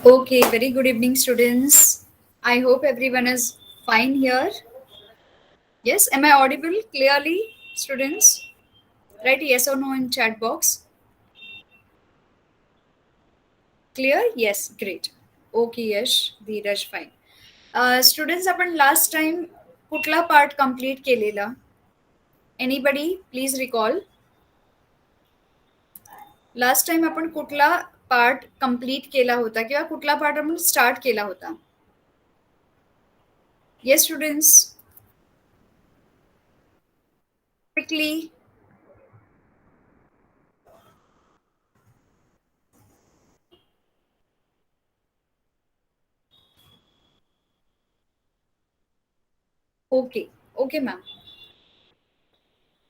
Okay, very good evening, students. I hope everyone is fine here. Yes, am I audible clearly, students? Write yes or no in chat box. Clear? Yes, great. Okay, yes, Dheeraj, fine. Students, आपण last time कुठला part complete केलेला? Anybody, please recall. Last time आपण कुठला part complete केला होता किंवा कुठला part आपण start केला होता? Yes, students, quickly. Okay, okay, ma'am.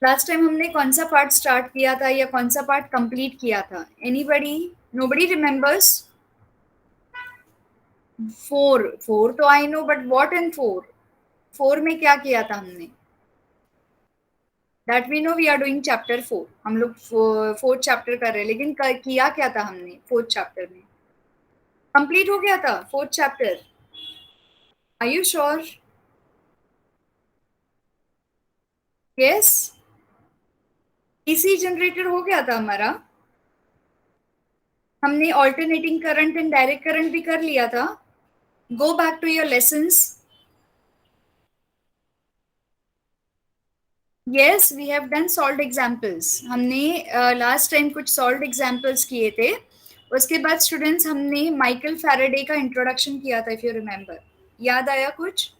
Last time हमने कौन सा पार्ट स्टार्ट किया था या कौन सा पार्ट कंप्लीट किया था? एनीबडी? Nobody remembers? फोर तो I know, but what in four? Four में क्या किया था हमने? That we know, we are doing chapter 4. हम लोग फोर्थ चैप्टर कर रहे हैं, लेकिन किया क्या था हमने फोर्थ चैप्टर में? कंप्लीट हो गया था fourth chapter? Are you sure? Yes, DC generator हो गया था हमारा. हमने alternating current and direct current भी कर लिया था. Go back to your lessons. Yes, we have done solved examples. हमने लास्ट टाइम कुछ सॉल्व्ड एग्जाम्पल्स किए थे. उसके बाद स्टूडेंट्स हमने माइकल फैराडे का इंट्रोडक्शन किया था, इफ यू रिमेम्बर. याद आया कुछ?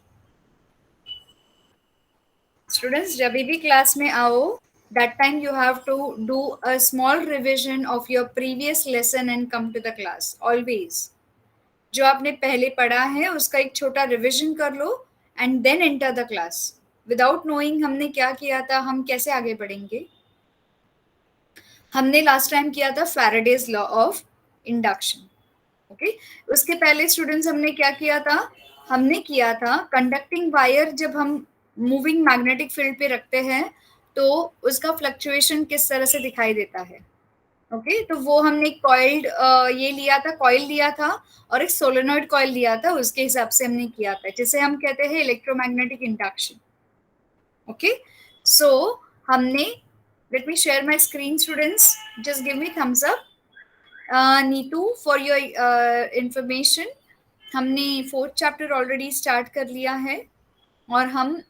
स्टूडेंट्स, जब भी क्लास में आओ, that time you have to do a small revision of your previous lesson and come to the class always. जो आपने पहले पढ़ा है उसका एक छोटा रिविजन कर लो and then enter the class. Without knowing हमने क्या किया था, हम कैसे आगे बढ़ेंगे? हमने लास्ट टाइम किया था Faraday's law of induction. Okay, उसके पहले स्टूडेंट्स हमने क्या किया था? हमने किया था कंडक्टिंग वायर जब हम मूविंग मैग्नेटिक फील्ड पे रखते हैं तो उसका फ्लक्चुएशन किस तरह से दिखाई देता है. ओके, तो वो हमने कॉइल्ड ये लिया था, कॉइल लिया था और एक सोलेनॉइड कॉइल लिया था. उसके हिसाब से हमने किया था, जिसे हम कहते हैं इलेक्ट्रोमैग्नेटिक इंडक्शन. ओके, सो हमने, let me share my screen, students. Just give me thumbs up. Neetu, for your information, हमने फोर्थ चैप्टर ऑलरेडी स्टार्ट कर लिया है और हम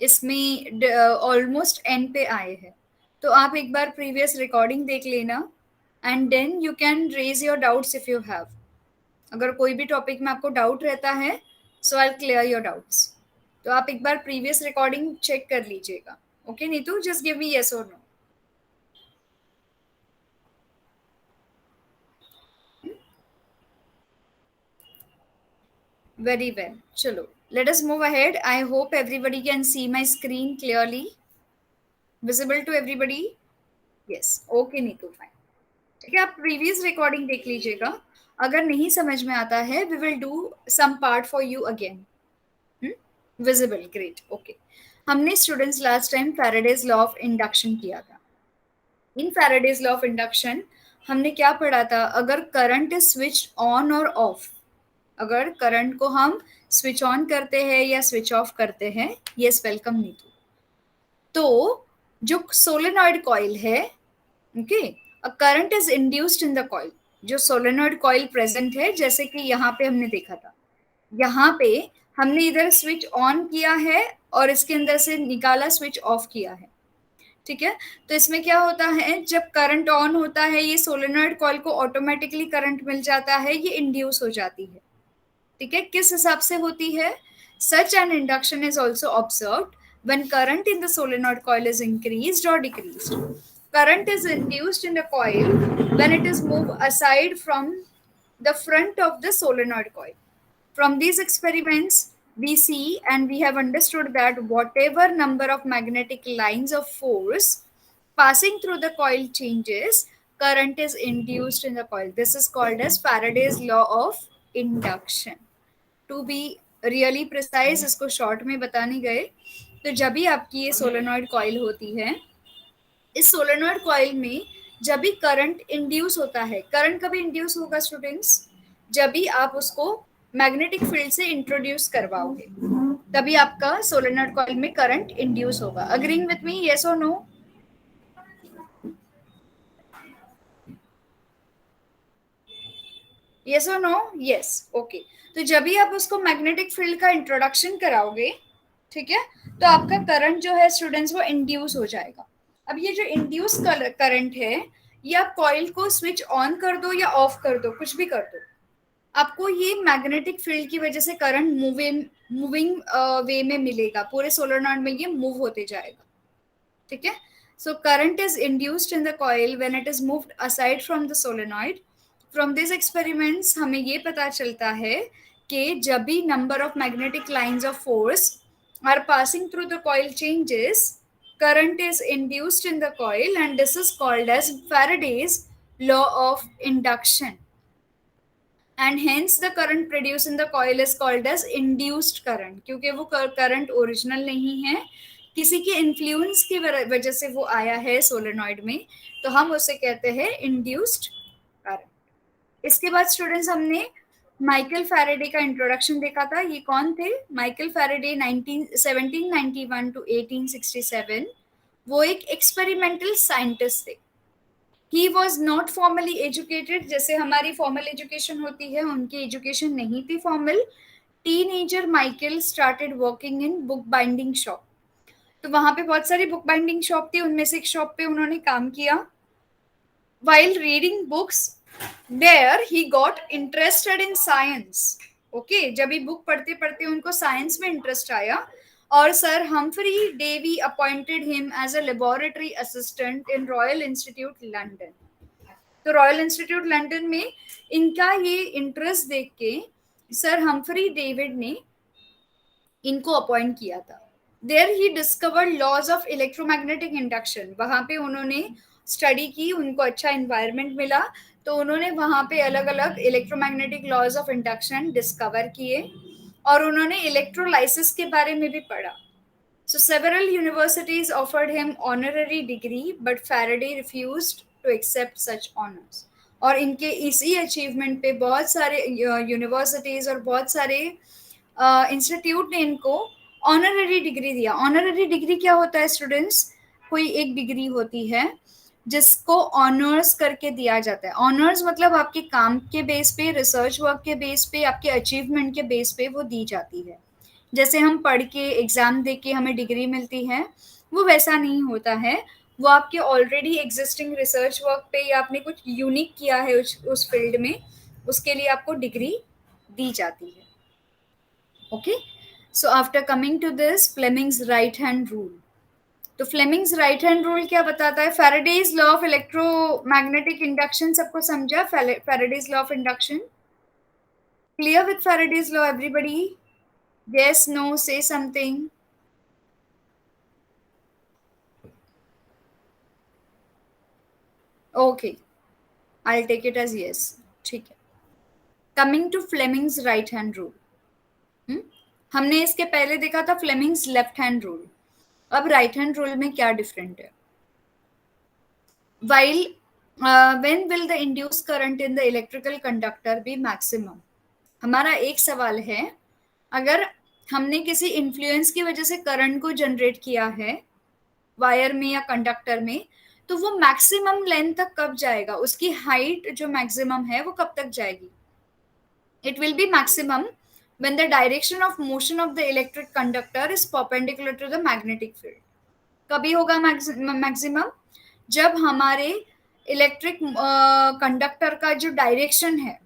इसमें ऑलमोस्ट एंड पे आए हैं. तो आप एक बार प्रीवियस रिकॉर्डिंग देख लेना and then you can raise your doubts if you have. अगर कोई भी टॉपिक में आपको डाउट रहता है, so I clear your doubts. तो आप एक बार प्रीवियस रिकॉर्डिंग चेक कर लीजिएगा. Okay Neetu, just give me yes और no. Very well. Chalo, let us move ahead. I hope everybody can see my screen clearly. Visible to everybody? Yes. Okay, Neetu, fine. ठीक है, आप previous recording देख लीजिएगा. अगर नहीं समझ में आता है, we will do some part for you again. Visible, great. Okay. हमने students last time Faraday's law of induction किया था. इन फैराडेज लॉ ऑफ इंडक्शन हमने क्या पढ़ा था? अगर करंट इज स्विच ऑन और ऑफ, अगर करंट को हम स्विच ऑन करते हैं या स्विच ऑफ करते हैं, यस वेलकम नीतू, तो जो सोलेनॉइड कॉइल है, okay, a current is induced in the coil. जो सोलेनॉइड कॉइल प्रेजेंट है, जैसे कि यहाँ पे हमने देखा था, यहाँ पे हमने इधर स्विच ऑन किया है और इसके अंदर से निकाला स्विच ऑफ किया है. ठीक है, तो इसमें क्या होता है, जब करंट ऑन होता है ये सोलेनॉइड कॉइल को ऑटोमेटिकली करंट मिल जाता है, ये इंड्यूस हो जाती है. ठीक है, किस हिसाब से होती है? Such an induction is also observed when current in the solenoid coil is increased or decreased. Current is induced in the coil when it is moved aside from the front of the solenoid coil. From these experiments, we see and we have understood that whatever number of magnetic lines of force passing through the coil changes, current is induced in the coil. This is called as Faraday's law of induction. To be really precise, इसको short में बताने गए, तो जब भी आपकी ये solenoid coil होती है, इस सोलेनॉइड कॉइल में जब भी करंट इंड्यूस होता है, करंट कभी इंड्यूस होगा स्टूडेंट्स? जब भी आप उसको मैग्नेटिक फील्ड से इंट्रोड्यूस करवाओगे, तभी आपका सोलेनॉइड कॉइल में करंट इंड्यूस होगा. अग्रीइंग विथ मी, यस और नो? यस और नो? Yes, okay. तो जब भी आप उसको मैग्नेटिक फील्ड का इंट्रोडक्शन कराओगे, ठीक है, तो आपका करंट जो है स्टूडेंट्स वो इंड्यूस हो जाएगा. अब ये जो इंड्यूस करंट है, ये आप कॉइल को स्विच ऑन कर दो या ऑफ कर दो, कुछ भी कर दो, आपको ये मैग्नेटिक फील्ड की वजह से करंट मूविंग वे में मिलेगा. पूरे सोलेनॉइड में ये मूव होते जाएगा. ठीक है. So current is induced in the coil when it is moved aside from the solenoid. From this experiments हमें ये पता चलता है कि जब भी number of magnetic lines of force are passing through the coil changes, current is induced in the coil, and this is called as Faraday's law of induction. And hence the current produced in the coil is called as induced current, क्योंकि वो current original नहीं है, किसी के influence की वजह से वो आया है सोलेनॉइड में, तो हम उसे कहते हैं इंड्यूस्ड करंट. इसके बाद स्टूडेंट्स हमने माइकल फैराडे का इंट्रोडक्शन देखा था. ये कौन थे? Michael Faraday 1791 to 1867. वो एक एक्सपेरिमेंटल साइंटिस्ट थे. He was not formally educated, जैसे हमारी फॉर्मल एजुकेशन होती है, उनकी एजुकेशन नहीं थी formal. Teenager Michael started working in book binding shop. तो वहां पे बहुत सारी बुक बाइंडिंग शॉप थी, उनमें से एक शॉप पे उन्होंने काम किया. While reading books there he got interested in science. Okay, जब ये बुक पढ़ते पढ़ते उनको साइंस में इंटरेस्ट आया, और sir Humphry Davy appointed him as a laboratory assistant in Royal Institute London. तो रॉयल इंस्टीट्यूट लंदन में इनका ये इंटरेस्ट देख के सर हम्फ्री डेविड ने इनको अपॉइंट किया था. There he discovered laws of electromagnetic induction. वहां पे उन्होंने स्टडी की, उनको अच्छा इन्वायरमेंट मिला, तो उन्होंने वहां पे अलग अलग electromagnetic laws of induction discover किए, और उन्होंने इलेक्ट्रोलाइसिस के बारे में भी पढ़ा. So several universities offered him honorary degree, but Faraday refused to accept such honors. और इनके इसी अचीवमेंट पे बहुत सारे यूनिवर्सिटीज और बहुत सारे इंस्टीट्यूट ने इनको ऑनररी डिग्री दिया. ऑनररी डिग्री क्या होता है स्टूडेंट्स? कोई एक डिग्री होती है जिसको ऑनर्स करके दिया जाता है. ऑनर्स मतलब आपके काम के बेस पे, रिसर्च वर्क के बेस पे, आपके अचीवमेंट के बेस पे वो दी जाती है. जैसे हम पढ़ के एग्जाम दे के हमें डिग्री मिलती है, वो वैसा नहीं होता है. वो आपके ऑलरेडी एग्जिस्टिंग रिसर्च वर्क पे, या आपने कुछ यूनिक किया है उस फील्ड में, उसके लिए आपको डिग्री दी जाती है. Okay. So after coming to this, Fleming's right hand rule. तो फ्लेमिंग्स राइट हैंड रूल क्या बताता है? Faraday's law of electromagnetic induction सबको समझा? Faraday's law of induction clear with Faraday's law everybody? Yes, no, say something. Okay, I'll take it as yes. ठीक है. Coming to Fleming's right hand rule. हमने इसके पहले देखा था Fleming's left hand rule. अब right hand rule में क्या डिफरेंट है? While when will the induced current in the electrical conductor be maximum? हमारा एक सवाल है, अगर हमने किसी इन्फ्लुएंस की वजह से करंट को जनरेट किया है वायर में या कंडक्टर में, तो वो मैक्सिमम लेंथ तक कब जाएगा? उसकी हाइट जो मैक्सिमम है वो कब तक जाएगी? It will be maximum when the direction of motion of the electric conductor is perpendicular to the magnetic field. कभी होगा मैक्सिमम? जब हमारे इलेक्ट्रिक कंडक्टर का जो डायरेक्शन है,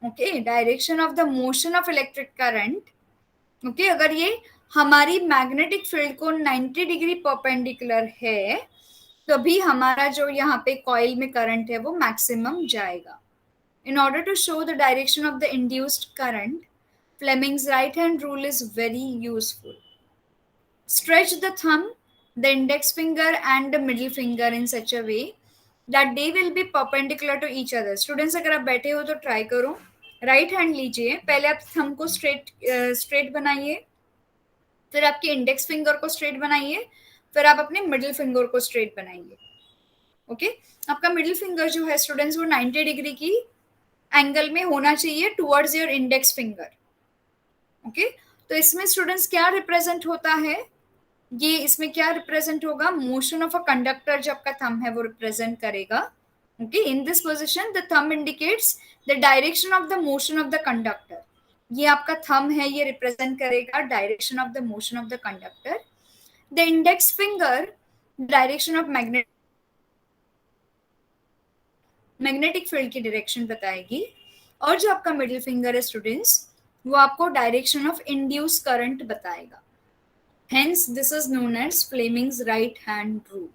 okay, direction of the motion of electric current, okay, अगर ये हमारी मैग्नेटिक फील्ड को 90 डिग्री परपेंडिकुलर है, तो भी हमारा जो यहाँ पे कॉइल में करंट है वो मैक्सिमम जाएगा. In order to show the direction of the induced current, Fleming's right hand rule is very useful. Stretch the thumb, the index finger and the middle finger in such a way that they will be perpendicular to each other. Students, अगर आप बैठे हो तो try करो. Right hand लीजिए, पहले आप thumb को स्ट्रेट बनाइए, फिर आपके इंडेक्स फिंगर को स्ट्रेट बनाइए, फिर आप अपने मिडिल फिंगर को स्ट्रेट बनाइए. ओके, आपका मिडिल फिंगर जो है स्टूडेंट्स वो 90 डिग्री की एंगल में होना चाहिए towards your index finger. Okay, तो इसमें स्टूडेंट्स क्या रिप्रेजेंट होता है, ये इसमें क्या रिप्रेजेंट होगा, मोशन ऑफ अ कंडक्टर जो आपका थंब है वो रिप्रेजेंट करेगा. Okay, in this position the thumb indicates the direction of the motion of the conductor. ये आपका थंब है, ये रिप्रेजेंट करेगा direction of the motion of the conductor. The index finger direction of magnetic field की direction बताएगी. और जो आपका मिडिल फिंगर है स्टूडेंट्स, वो आपको डायरेक्शन ऑफ इंड्यूस करंट बताएगा. Hence, this is known as Fleming's right hand rule.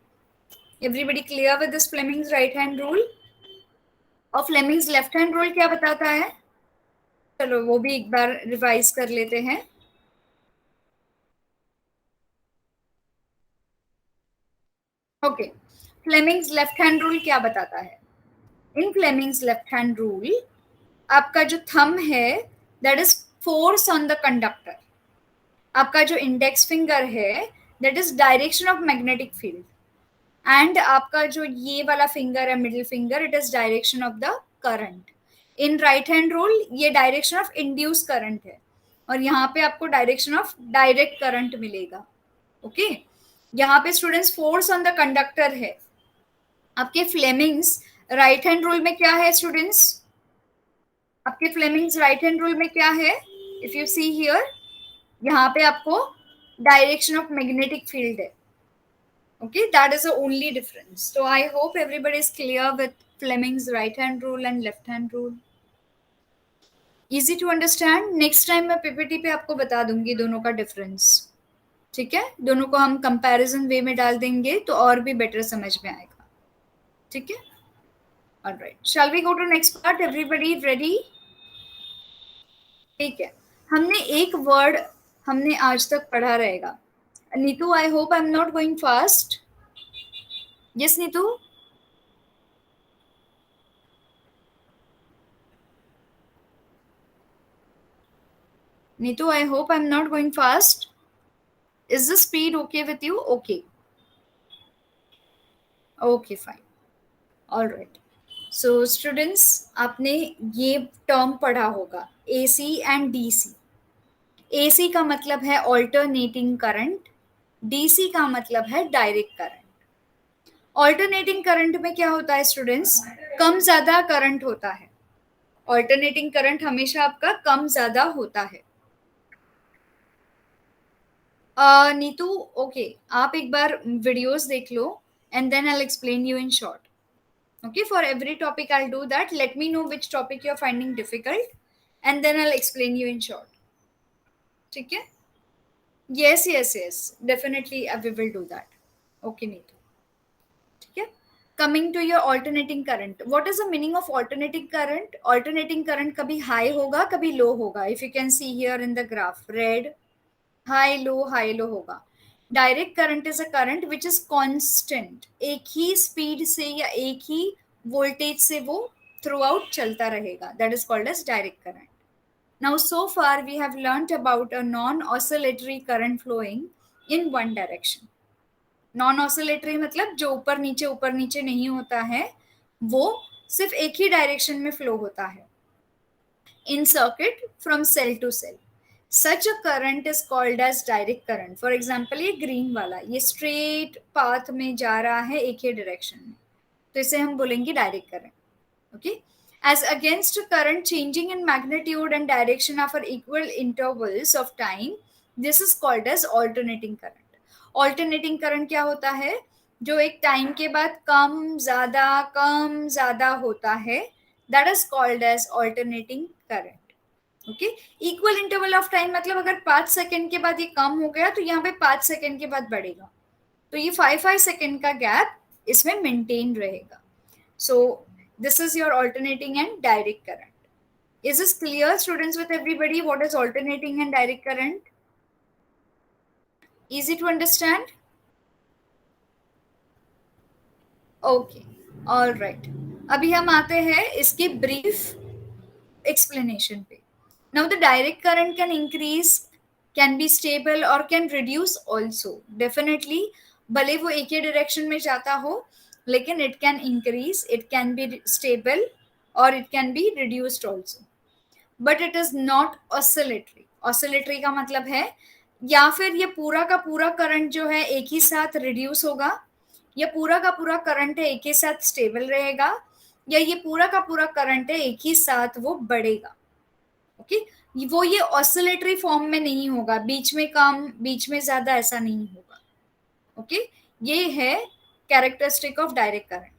Everybody clear with this Fleming's right hand rule? और Fleming's left hand rule क्या बताता है? चलो वो भी एक बार रिवाइज कर लेते हैं. Okay, Fleming's left hand rule क्या बताता है? In Fleming's left hand rule, आपका जो थंब है that is force on the conductor. आपका जो इंडेक्स फिंगर है that is direction of magnetic field. And आपका जो ये वाला फिंगर है middle finger, it is direction of the current. In right hand rule ये डायरेक्शन ऑफ इंड्यूस करंट है, और यहाँ पे आपको डायरेक्शन ऑफ डायरेक्ट करंट मिलेगा. ओके, यहाँ पे students force on the conductor है. आपके फ्लेमिंग्स राइट हैंड रूल में क्या है स्टूडेंट्स, आपके फ्लेमिंग्स राइट हैंड रूल में क्या है, इफ यू सी हियर, यहाँ पे आपको डायरेक्शन ऑफ मैग्नेटिक फील्ड है. Okay, that is the only difference. So I hope everybody is clear with Fleming's right hand rule and left hand rule. Easy to understand. Next time मैं PPT पे आपको बता दूंगी दोनों का difference. ठीक है, दोनों को हम comparison way में डाल देंगे तो और भी better समझ में आएगा. ठीक है, alright. Shall we go to next part? Everybody ready? ठीक है, हमने एक word हमने आज तक पढ़ा रहेगा. Neetu, I hope I'm not going fast. Yes, Neetu? Neetu, I hope I'm not going fast. Is the speed okay with you? Okay. Okay, fine. All right. So students, आपने ये टर्म पढ़ा होगा AC and DC. AC का मतलब है alternating current, DC का मतलब है डायरेक्ट करंट. ऑल्टरनेटिंग करंट में क्या होता है स्टूडेंट्स, कम ज्यादा करंट होता है. ऑल्टरनेटिंग करंट हमेशा आपका कम ज्यादा होता है. नीतू, ओके, आप एक बार वीडियोस देख लो and then I'll explain you in short. Okay, for every topic I'll do that. Let me know which topic you're finding difficult and then I'll explain you in short. ठीक है? Yes, yes, yes. Definitely we will do that. Okay, Neetu. ठीक है? Coming to your alternating current. What is the meaning of alternating current? Alternating current कभी high होगा, कभी low होगा. If you can see here in the graph, red, high low होगा. Direct current is a current which is constant, एक ही speed से या एक ही voltage से वो थ्रू आउट चलता रहेगा. That is called as direct current. Now so far we have learned about a non oscillatory current flowing in one direction. Non oscillatory मतलब जो ऊपर नीचे नहीं होता है, वो सिर्फ एक ही डायरेक्शन में फ्लो होता है. In circuit from cell to cell. Such a current is called as direct current. For example, ये green वाला, ये straight path में जा रहा है एक ही direction में, तो इसे हम बोलेंगे direct current. Okay? As against current changing in magnitude and direction after equal intervals of time, this is called as alternating current. Alternating current क्या होता है, जो एक टाइम के बाद कम ज्यादा होता है, that is called as alternating current. Okay, equal interval of time मतलब अगर 5 सेकेंड के बाद ये कम हो गया तो यहाँ पे 5 सेकेंड के बाद बढ़ेगा, तो ये 5 सेकेंड का गैप इसमें मेंटेन रहेगा. So this is your alternating and direct current. Is this clear students with everybody what is alternating and direct current? Easy to understand? Okay, all right. अभी हम आते हैं इसकी ब्रीफ एक्सप्लेनेशन पे. Now the direct current can increase, can be stable or can reduce also. Definitely, भले वो एक ही direction में जाता हो, लेकिन it can increase, it can be stable or it can be reduced also, but it is not oscillatory. Oscillatory का मतलब है या फिर ये पूरा का पूरा करंट जो है एक ही साथ रिड्यूस होगा, या पूरा का पूरा करंट है एक ही साथ स्टेबल रहेगा, या ये पूरा का पूरा करंट है एक ही साथ वो बढ़ेगा. ओके, वो ये ऑसिलेटरी फॉर्म में नहीं होगा, बीच में कम बीच में ज्यादा ऐसा नहीं होगा. ओके, ये है characteristic of direct current.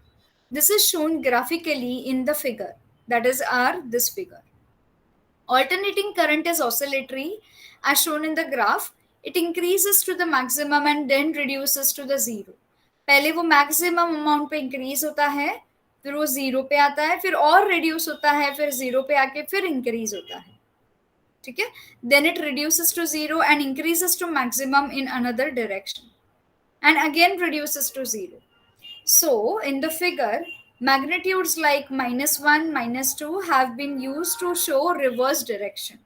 This is shown graphically in the figure, that is or this figure. Alternating current is oscillatory as shown in the graph. It increases to the maximum and then reduces to the zero. पहले वो maximum amount पे increase होता है, फिर वो zero पे आता है, फिर और रिड्यूस होता है, फिर जीरो पे आके फिर इंक्रीज होता है. ठीक है, then it reduces to zero and increases to maximum in another direction and again reduces to zero. So in the figure, magnitudes like -1, -2 have been used to show reverse direction.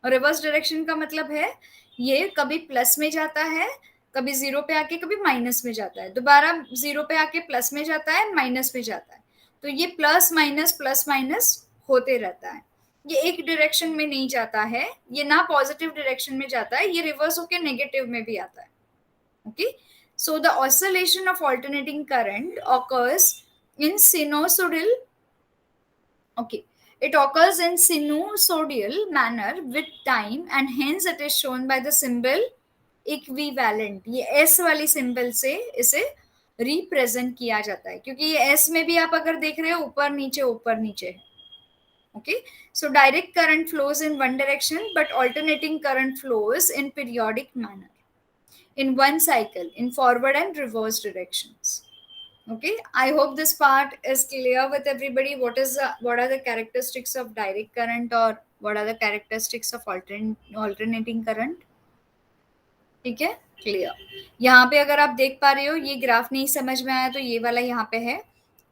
और reverse direction का मतलब है ये कभी plus में जाता है, कभी जीरो पे आके कभी माइनस में जाता है, दोबारा जीरो पे आके प्लस में जाता है, माइनस में जाता है. तो ये प्लस माइनस होते रहता है. ये एक डायरेक्शन में नहीं जाता है, ये ना पॉजिटिव डायरेक्शन में जाता है, ये रिवर्स होके नेगेटिव में भी आता है. Okay, so the oscillation of alternating current occurs in sinusoidal. Okay, it occurs in sinusoidal manner with time, and hence it is shown by the symbol equivalent. ये S वाली सिंबल से इसे represent किया जाता है, क्योंकि ये S में भी आप अगर देख रहे हो ऊपर नीचे है. Okay, so direct current flows in one direction, but alternating current flows in periodic manner in one cycle in forward and reverse directions. Okay, I hope this part is clear with everybody. What are the characteristics of direct current, or what are the characteristics of alternating current? ठीक है, clear. यहाँ पे अगर आप देख पा रहे हो, ये ग्राफ नहीं समझ में आया तो ये वाला यहाँ पे है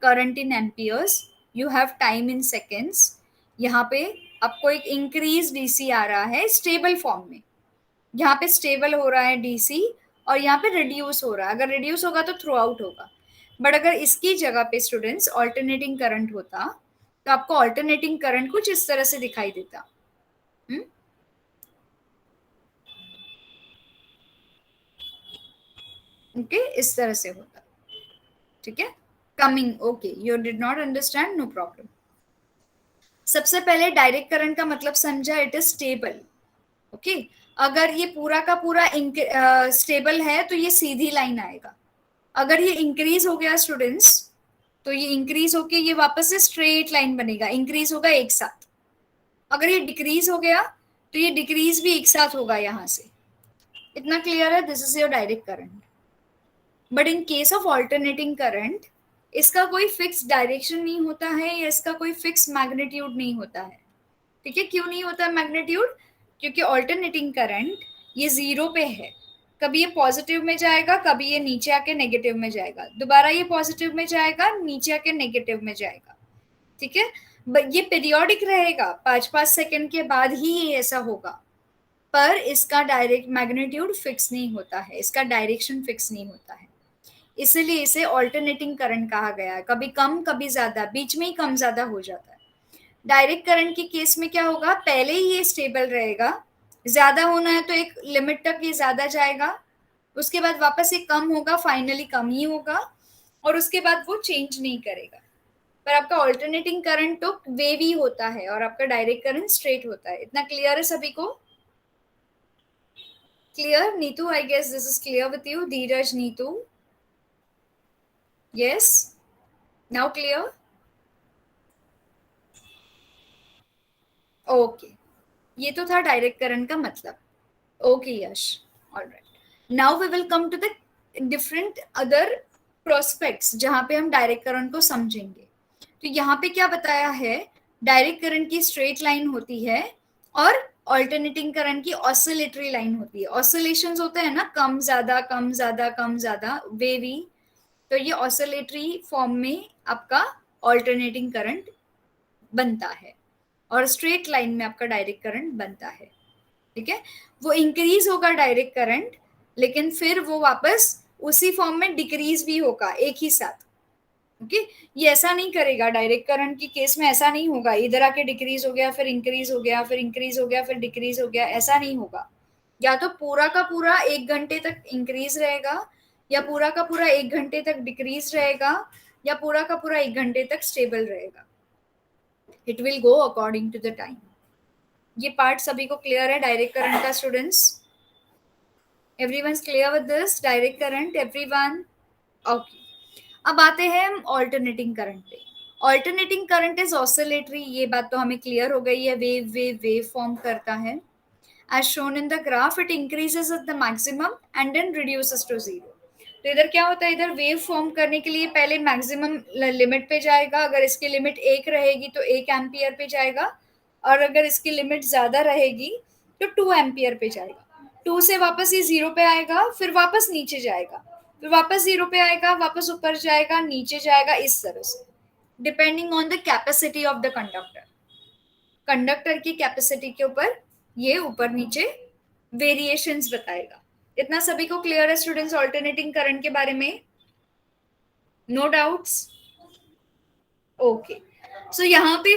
current in amperes, you have time in seconds. यहाँ पे आपको एक इंक्रीज डीसी आ रहा है स्टेबल फॉर्म में, यहाँ पे स्टेबल हो रहा है डीसी, और यहाँ पे रिड्यूस हो रहा है. अगर रिड्यूस होगा तो थ्रू आउट होगा, बट अगर इसकी जगह पे स्टूडेंट्स ऑल्टरनेटिंग करंट होता तो आपको ऑल्टरनेटिंग करंट कुछ इस तरह से दिखाई देता. ओके, इस तरह से होता. ठीक है, coming. Okay, you did not understand, no problem. सबसे पहले डायरेक्ट करंट का मतलब समझा, इट इज स्टेबल. ओके, अगर ये पूरा का पूरा स्टेबल है तो ये सीधी लाइन आएगा. अगर ये इंक्रीज हो गया स्टूडेंट्स, तो ये इंक्रीज होके ये वापस से स्ट्रेट लाइन बनेगा, इंक्रीज होगा एक साथ. अगर ये डिक्रीज हो गया तो ये डिक्रीज भी एक साथ होगा यहां से. इतना क्लियर है? This is your direct current. But in case of alternating current, इसका कोई फिक्स डायरेक्शन नहीं होता है, या इसका कोई फिक्स मैग्नीट्यूड नहीं होता है. ठीक है, क्यों नहीं होता मैग्नीट्यूड? क्योंकि ऑल्टरनेटिंग करंट ये जीरो पे है, कभी ये पॉजिटिव में जाएगा, कभी ये नीचे आके नेगेटिव में जाएगा, दोबारा ये पॉजिटिव में जाएगा, नीचे आके नेगेटिव में जाएगा. ठीक है, ये पीरियोडिक रहेगा, 5-5 सेकंड के बाद ही ये ऐसा होगा, पर इसका डायरेक्ट मैग्नीट्यूड फिक्स नहीं होता है, इसका डायरेक्शन फिक्स नहीं होता है. इसलिए इसे ऑल्टरनेटिंग करंट कहा गया है. कभी कम कभी ज्यादा, बीच में ही कम ज्यादा हो जाता है. डायरेक्ट करंट के केस में क्या होगा, पहले ही ये स्टेबल रहेगा, ज्यादा होना है तो एक लिमिट तक ये ज्यादा जाएगा, उसके बाद वापस ये कम होगा, फाइनली कम ही होगा, और उसके बाद वो चेंज नहीं करेगा. पर आपका ऑल्टरनेटिंग करंट तो वेवी होता है और आपका डायरेक्ट करंट स्ट्रेट होता है. इतना क्लियर है सभी को? Clear? Neetu, I guess this is clear with you. Dheeraj, Neetu, yes, now clear? Okay, ये तो था डायरेक्ट करंट का मतलब. Okay Yash, alright. Now we will come to the different other prospects जहां पे हम डायरेक्ट करंट को समझेंगे. तो यहाँ पे क्या बताया है, डायरेक्ट करंट की स्ट्रेट लाइन होती है और ऑल्टरनेटिंग करंट की ऑसिलेटरी लाइन होती है. ऑसिलेशंस होते हैं ना, कम ज्यादा कम ज्यादा कम ज्यादा, वेवी. तो ये ऑसिलेटरी फॉर्म में आपका ऑल्टरनेटिंग करंट बनता है, और स्ट्रेट लाइन में आपका डायरेक्ट करंट बनता है. ठीक है, वो इंक्रीज होगा डायरेक्ट करंट, लेकिन फिर वो वापस उसी फॉर्म में डिक्रीज भी होगा एक ही साथ. ओके ये ऐसा नहीं करेगा, डायरेक्ट करंट की केस में ऐसा नहीं होगा, इधर आके डिक्रीज हो गया फिर इंक्रीज हो गया फिर इंक्रीज हो गया फिर डिक्रीज हो गया, ऐसा नहीं होगा। या तो पूरा का पूरा 1 घंटे तक इंक्रीज रहेगा, या पूरा का पूरा 1 घंटे तक डिक्रीज रहेगा, या पूरा का पूरा 1 घंटे तक स्टेबल रहेगा। It will go according to the time. ये पार्ट सभी को क्लियर है डायरेक्ट करंट का students? Everyone's clear with this direct current everyone? Okay, अब आते हैं हम ऑल्टरनेटिंग करंट पे। ऑल्टरनेटिंग करंट इज ऑसिलेटरी, ये बात तो हमें क्लियर हो गई है, वेव वेव वेव फॉर्म करता है। as shown in the graph it increases at the maximum and then reduces to zero। तो इधर क्या होता है, इधर वेव फॉर्म करने के लिए पहले मैक्सिमम लिमिट पे जाएगा, अगर इसकी लिमिट 1 रहेगी तो 1 एम्पियर पे जाएगा, और अगर इसकी लिमिट ज्यादा रहेगी तो 2 एम्पियर पे जाएगा। 2 से वापस ये 0 पे आएगा, फिर वापस नीचे जाएगा, फिर वापस 0 पे आएगा, वापस ऊपर जाएगा, नीचे जाएगा, इस तरह से depending on the capacity of the conductor. Conductor की कैपेसिटी के ऊपर ये ऊपर नीचे वेरिएशंस बताएगा। इतना सभी को क्लियर है स्टूडेंट्स ऑल्टरनेटिंग करंट के बारे में? No doubts? ओके, सो यहाँ पे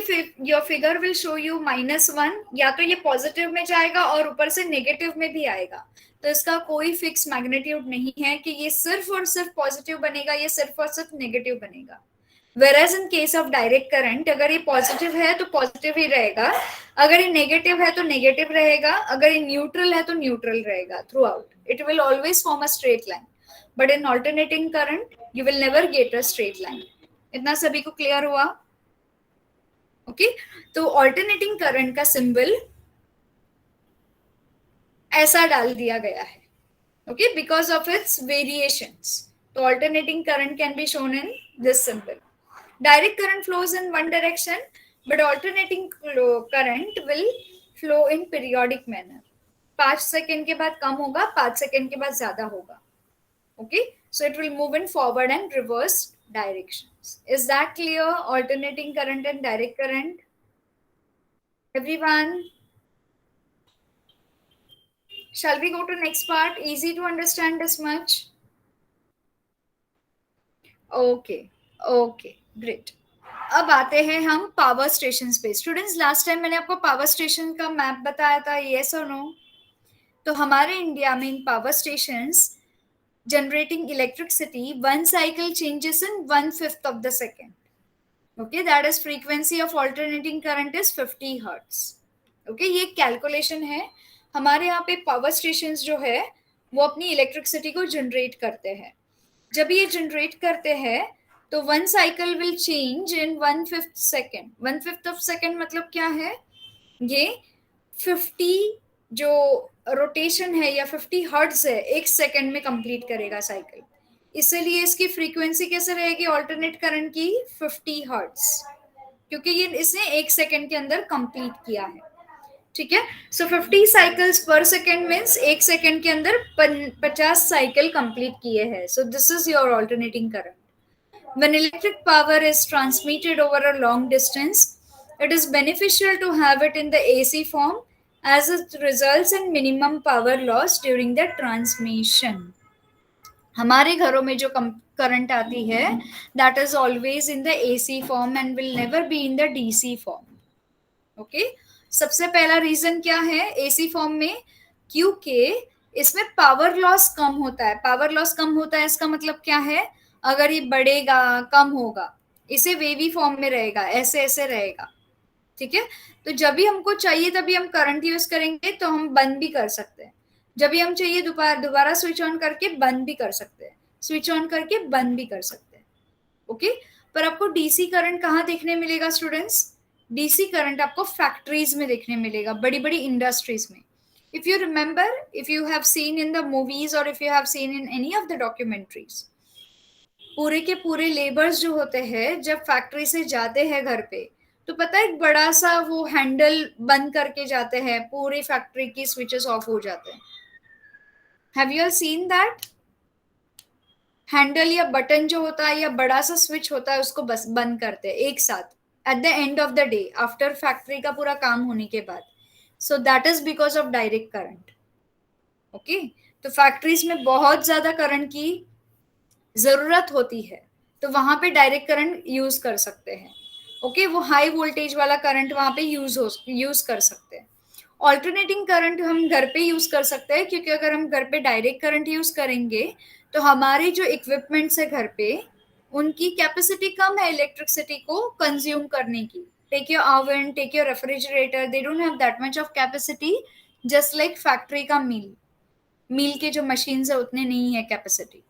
your figure will show you -1, या तो ये पॉजिटिव में जाएगा और ऊपर से नेगेटिव में भी आएगा, तो इसका कोई फिक्स मैग्नीट्यूड नहीं है कि ये सिर्फ और सिर्फ पॉजिटिव बनेगा, ये सिर्फ और सिर्फ नेगेटिव बनेगा। Whereas in case of direct current अगर ये पॉजिटिव है तो पॉजिटिव ही रहेगा, अगर ये नेगेटिव है तो नेगेटिव रहेगा, अगर ये न्यूट्रल है तो न्यूट्रल रहेगा through out. It will always form a straight line, but in alternating current you will never get a straight line. इतना सभी को क्लियर हुआ? ओके, तो ऑल्टरनेटिंग करंट का सिंबल ऐसा डाल दिया गया है, okay, because of its variations. तो alternating current can be shown in this symbol. Direct current flows in one direction, but alternating current will flow in periodic manner। 5 second के बाद कम होगा, 5 सेकेंड के बाद ज्यादा होगा। Okay, so it will move in forward and reverse directions। Is that clear? Alternating current and direct current, everyone? Shall we go to next part? Easy to understand this much? Okay, okay, great। अब आते हैं हम power station पे। Students last time मैंने आपको power station का map बताया था, यस और नो? तो हमारे इंडिया में इन power stations generating electricity, one cycle changes in 1/5 of the second। Okay, that is frequency of alternating current is 50 hertz। Okay, ये कैलकुलेशन है। हमारे यहाँ पे पावर स्टेशन जो है वो अपनी इलेक्ट्रिसिटी को जनरेट करते हैं। जब ये जनरेट करते हैं तो 1 cycle will change in 1/5 second। 1/5 of second मतलब क्या है, ये 50 जो रोटेशन है या 50 हर्ट्ज है 1 सेकेंड में कंप्लीट करेगा साइकिल, इसलिए इसकी फ्रीक्वेंसी कैसे रहेगी ऑल्टरनेट करंट की, 50 हर्ट्ज, क्योंकि ये इसने 1 सेकेंड के अंदर कंप्लीट किया है। ठीक है, सो 50 साइकिल्स पर सेकेंड मीन्स 1 सेकेंड के अंदर 50 साइकिल कंप्लीट किए हैं। सो this is your alternating current. When electric power is transmitted over a long distance, it is beneficial to have it in the AC form as it results in minimum power loss during the transmission। हमारे घरों में जो current आती है that is always in the AC form and will never be in the DC form। Okay, सबसे पहला reason क्या है AC फॉर्म में, क्योंकि इसमें पावर लॉस कम होता है। पावर लॉस कम होता है इसका मतलब क्या है, अगर ये बढ़ेगा कम होगा, इसे वेवी फॉर्म में रहेगा, ऐसे ऐसे रहेगा। ठीक है, तो जब भी हमको चाहिए तभी हम करंट यूज करेंगे, तो हम बंद भी कर सकते हैं। जब भी हम चाहिए दोबारा स्विच ऑन करके बंद भी कर सकते हैं, स्विच ऑन करके बंद भी कर सकते हैं। ओके, पर आपको डीसी करंट कहाँ देखने मिलेगा स्टूडेंट्स? डीसी करंट आपको फैक्ट्रीज में देखने मिलेगा, बड़ी बड़ी इंडस्ट्रीज में। If you remember, if you have seen in the movies और if you have seen in any of the documentaries, पूरे के पूरे लेबर्स जो होते हैं जब फैक्ट्री से जाते हैं घर पे, तो पता है एक बड़ा सा वो हैंडल बंद करके जाते हैं, पूरी फैक्ट्री की स्विचेस ऑफ हो जाते हैं। Have you seen that? Handle या बटन जो होता है या बड़ा सा स्विच होता है उसको बस बंद करते हैं एक साथ at the end of the day, after factory का पूरा काम होने के बाद। So that is because of direct current. Okay, तो फैक्ट्रीज में बहुत ज्यादा करंट की जरूरत होती है, तो वहां पे डायरेक्ट करंट यूज कर सकते हैं. ओके, वो हाई वोल्टेज वाला करंट वहां पे यूज कर सकते हैं. ऑल्टरनेटिंग करंट हम घर पे यूज कर सकते हैं, क्योंकि अगर हम घर पे डायरेक्ट करंट यूज करेंगे तो हमारे जो इक्विपमेंट्स है घर पे, उनकी कैपेसिटी कम है इलेक्ट्रिसिटी को कंज्यूम करने की. Take your oven, take your refrigerator, they don't have that much of capacity. Just like factory का मील के जो मशीन्स है उतने नहीं है कैपेसिटी.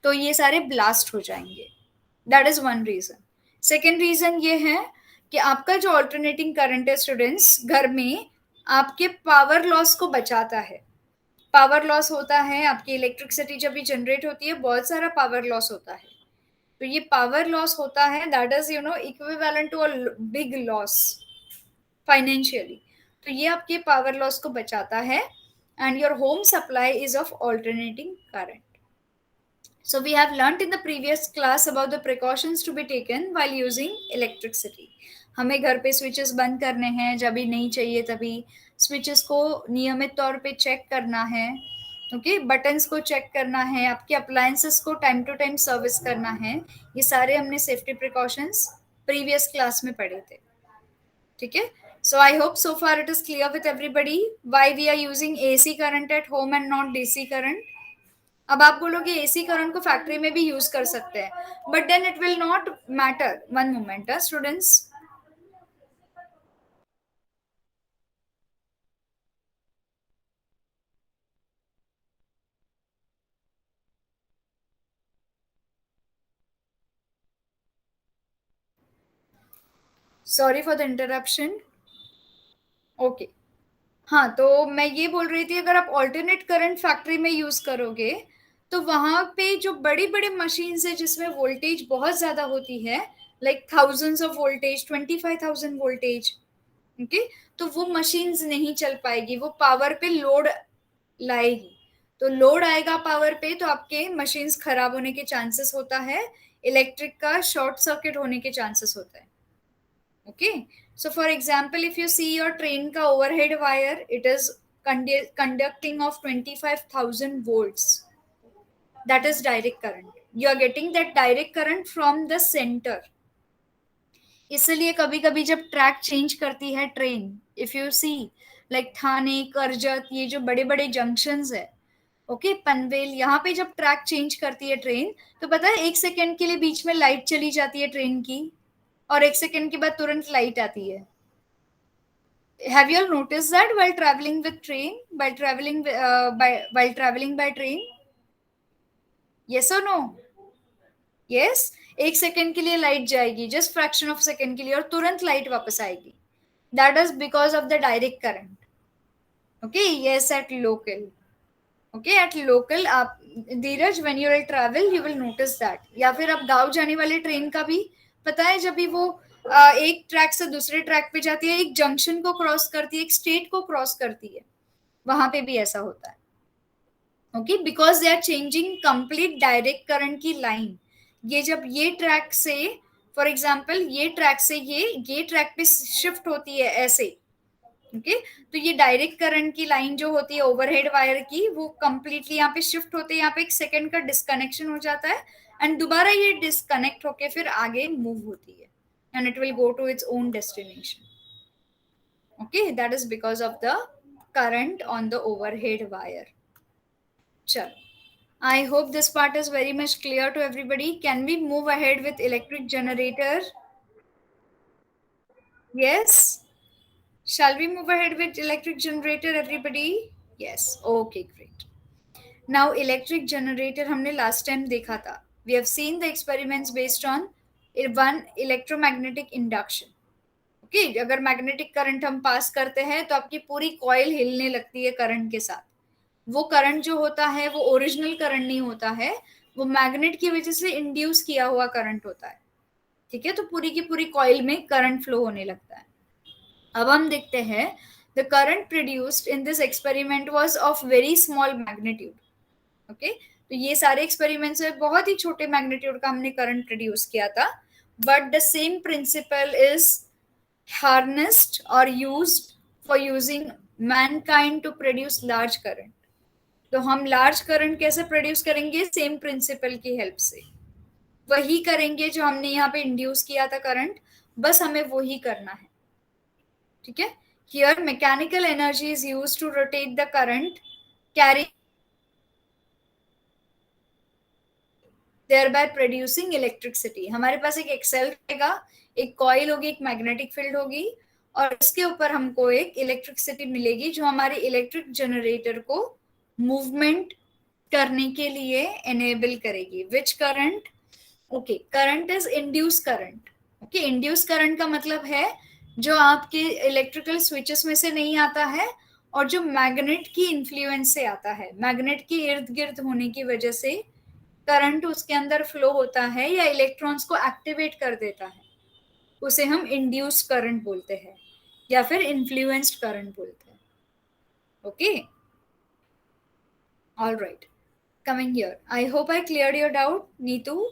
तो ये सारे ब्लास्ट हो जाएंगे. That is one reason. Second reason ये है कि आपका जो ऑल्टरनेटिंग करंट है स्टूडेंट्स घर में, आपके पावर लॉस को बचाता है. पावर लॉस होता है, आपकी इलेक्ट्रिसिटी जब भी जनरेट होती है बहुत सारा पावर लॉस होता है. तो ये पावर लॉस होता है, that is equivalent to a big loss financially. तो ये आपके पावर लॉस को बचाता है. And your home supply is of alternating current. So we have learnt in the previous class about the precautions to be taken while using electricity. हमें घर पे switches बंद करने हैं, जब भी नहीं चाहिए तभी स्विचेस को नियमित तौर पे चेक करना है. ओके, बटन्स को चेक करना है, आपके अप्लायंसेस को टाइम टू टाइम सर्विस करना है. ये सारे हमने सेफ्टी प्रिकॉशंस प्रीवियस क्लास में पढ़े थे. ठीक है. So I hope so far it is clear with everybody why we are using AC current at home and not DC current. अब आप बोलोगे एसी करंट को फैक्ट्री में भी यूज कर सकते हैं, but then it will not matter. One moment students. Sorry for the interruption. Okay. हाँ, तो मैं ये बोल रही थी, अगर आप ऑल्टरनेट करंट फैक्ट्री में यूज करोगे तो वहां पे जो बड़ी बड़ी मशीन्स है जिसमें वोल्टेज बहुत ज्यादा होती है, like thousands of voltage, 25,000 voltage. Okay, तो वो मशीन्स नहीं चल पाएगी, वो पावर पे लोड लाएगी. तो लोड आएगा पावर पे तो आपके मशीन्स खराब होने के चांसेस होता है, इलेक्ट्रिक का शॉर्ट सर्किट होने के चांसेस होता है. Okay, so for example if you see your train ka overhead wire, it is conducting of 25,000 volts. That is direct current. You are getting that direct current from the center. इसलिए कभी कभी जब track change करती है train, if you see like Thane, Karjat, ये जो बड़े बड़े जंक्शंस है, ओके, पनवेल, यहाँ पे जब ट्रैक चेंज करती है ट्रेन, तो पता है 1 सेकेंड के लिए बीच में लाइट चली जाती है ट्रेन की, और 1 सेकेंड के बाद तुरंत लाइट आती है. Have you all noticed that while traveling with train, while traveling by train? Yes or no? Yes. 1 second के लिए लाइट जाएगी, जस्ट फ्रैक्शन ऑफ सेकेंड के लिए, और तुरंत लाइट वापस आएगी. That is because of the direct current. Okay, yes, at local. Okay, at local आप, Dheeraj, when you will travel you will notice that. या फिर आप गांव जाने वाले ट्रेन का भी पता है, जब भी वो एक ट्रैक से दूसरे ट्रैक पे जाती है, एक जंक्शन को क्रॉस करती है, एक स्टेट को क्रॉस करती है, वहां पे भी ऐसा होता है. Okay, because they are changing complete direct current की लाइन. ये जब ये ट्रैक से, फॉर एग्जाम्पल ये ट्रैक से ये ट्रैक पे शिफ्ट होती है ऐसे. ओके, तो ये डायरेक्ट करंट की लाइन जो होती है ओवरहेड वायर की, वो कंप्लीटली यहाँ पे शिफ्ट होते हैं. यहाँ पे 1 सेकेंड का डिस्कनेक्शन हो जाता है, एंड दोबारा ये डिस्कनेक्ट होके फिर आगे मूव होती है, and it will go to its own destination. Okay, that is because of the current on the overhead wire. चलो, I hope this part is very much clear to everybody. Can we move ahead with electric generator? Yes. Shall we move ahead with electric generator, everybody? Yes. Okay, great. Now, electric generator हमने last time देखा था. We have seen the experiments based on one electromagnetic induction. Okay, अगर magnetic current हम पास करते हैं तो आपकी पूरी कॉइल हिलने लगती है करंट के साथ. वो करंट जो होता है वो ओरिजिनल करंट नहीं होता है, वो मैग्नेट की वजह से इंड्यूस किया हुआ करंट होता है. ठीक है, तो पूरी की पूरी कॉइल में करंट फ्लो होने लगता है. अब हम देखते हैं, the current produced in this experiment was of very small magnitude. Okay, तो ये सारे एक्सपेरिमेंट्स में बहुत ही छोटे मैग्नीट्यूड का हमने करंट प्रोड्यूस किया था, but the same principle is harnessed और used for using mankind to produce large current. तो हम लार्ज करंट कैसे प्रोड्यूस करेंगे? सेम प्रिंसिपल की हेल्प से. वही करेंगे जो हमने यहाँ पे इंड्यूस किया था करंट, बस हमें वही करना है, ठीक है। Here mechanical energy is use to rotate the current carry thereby producing electricity. हमारे पास एक एक्सेल रहेगा, एक कॉइल होगी, एक मैग्नेटिक फील्ड होगी, और इसके ऊपर हमको एक इलेक्ट्रिसिटी मिलेगी जो हमारे इलेक्ट्रिक जनरेटर को मूवमेंट करने के लिए एनेबल करेगी। विच current? Okay, current is induce current. Okay, induce current का मतलब है जो आपके इलेक्ट्रिकल स्विचेस में से नहीं आता है और जो मैग्नेट की इन्फ्लुएंस से आता है, मैग्नेट के इर्द गिर्द होने की वजह से करंट उसके अंदर फ्लो होता है या इलेक्ट्रॉन्स को एक्टिवेट कर देता है, उसे हम इंड्यूस करंट बोलते हैं या फिर इन्फ्लुएंस्ड करंट बोलते हैं। Okay, all right, coming here, I hope I clear your doubt Neetu.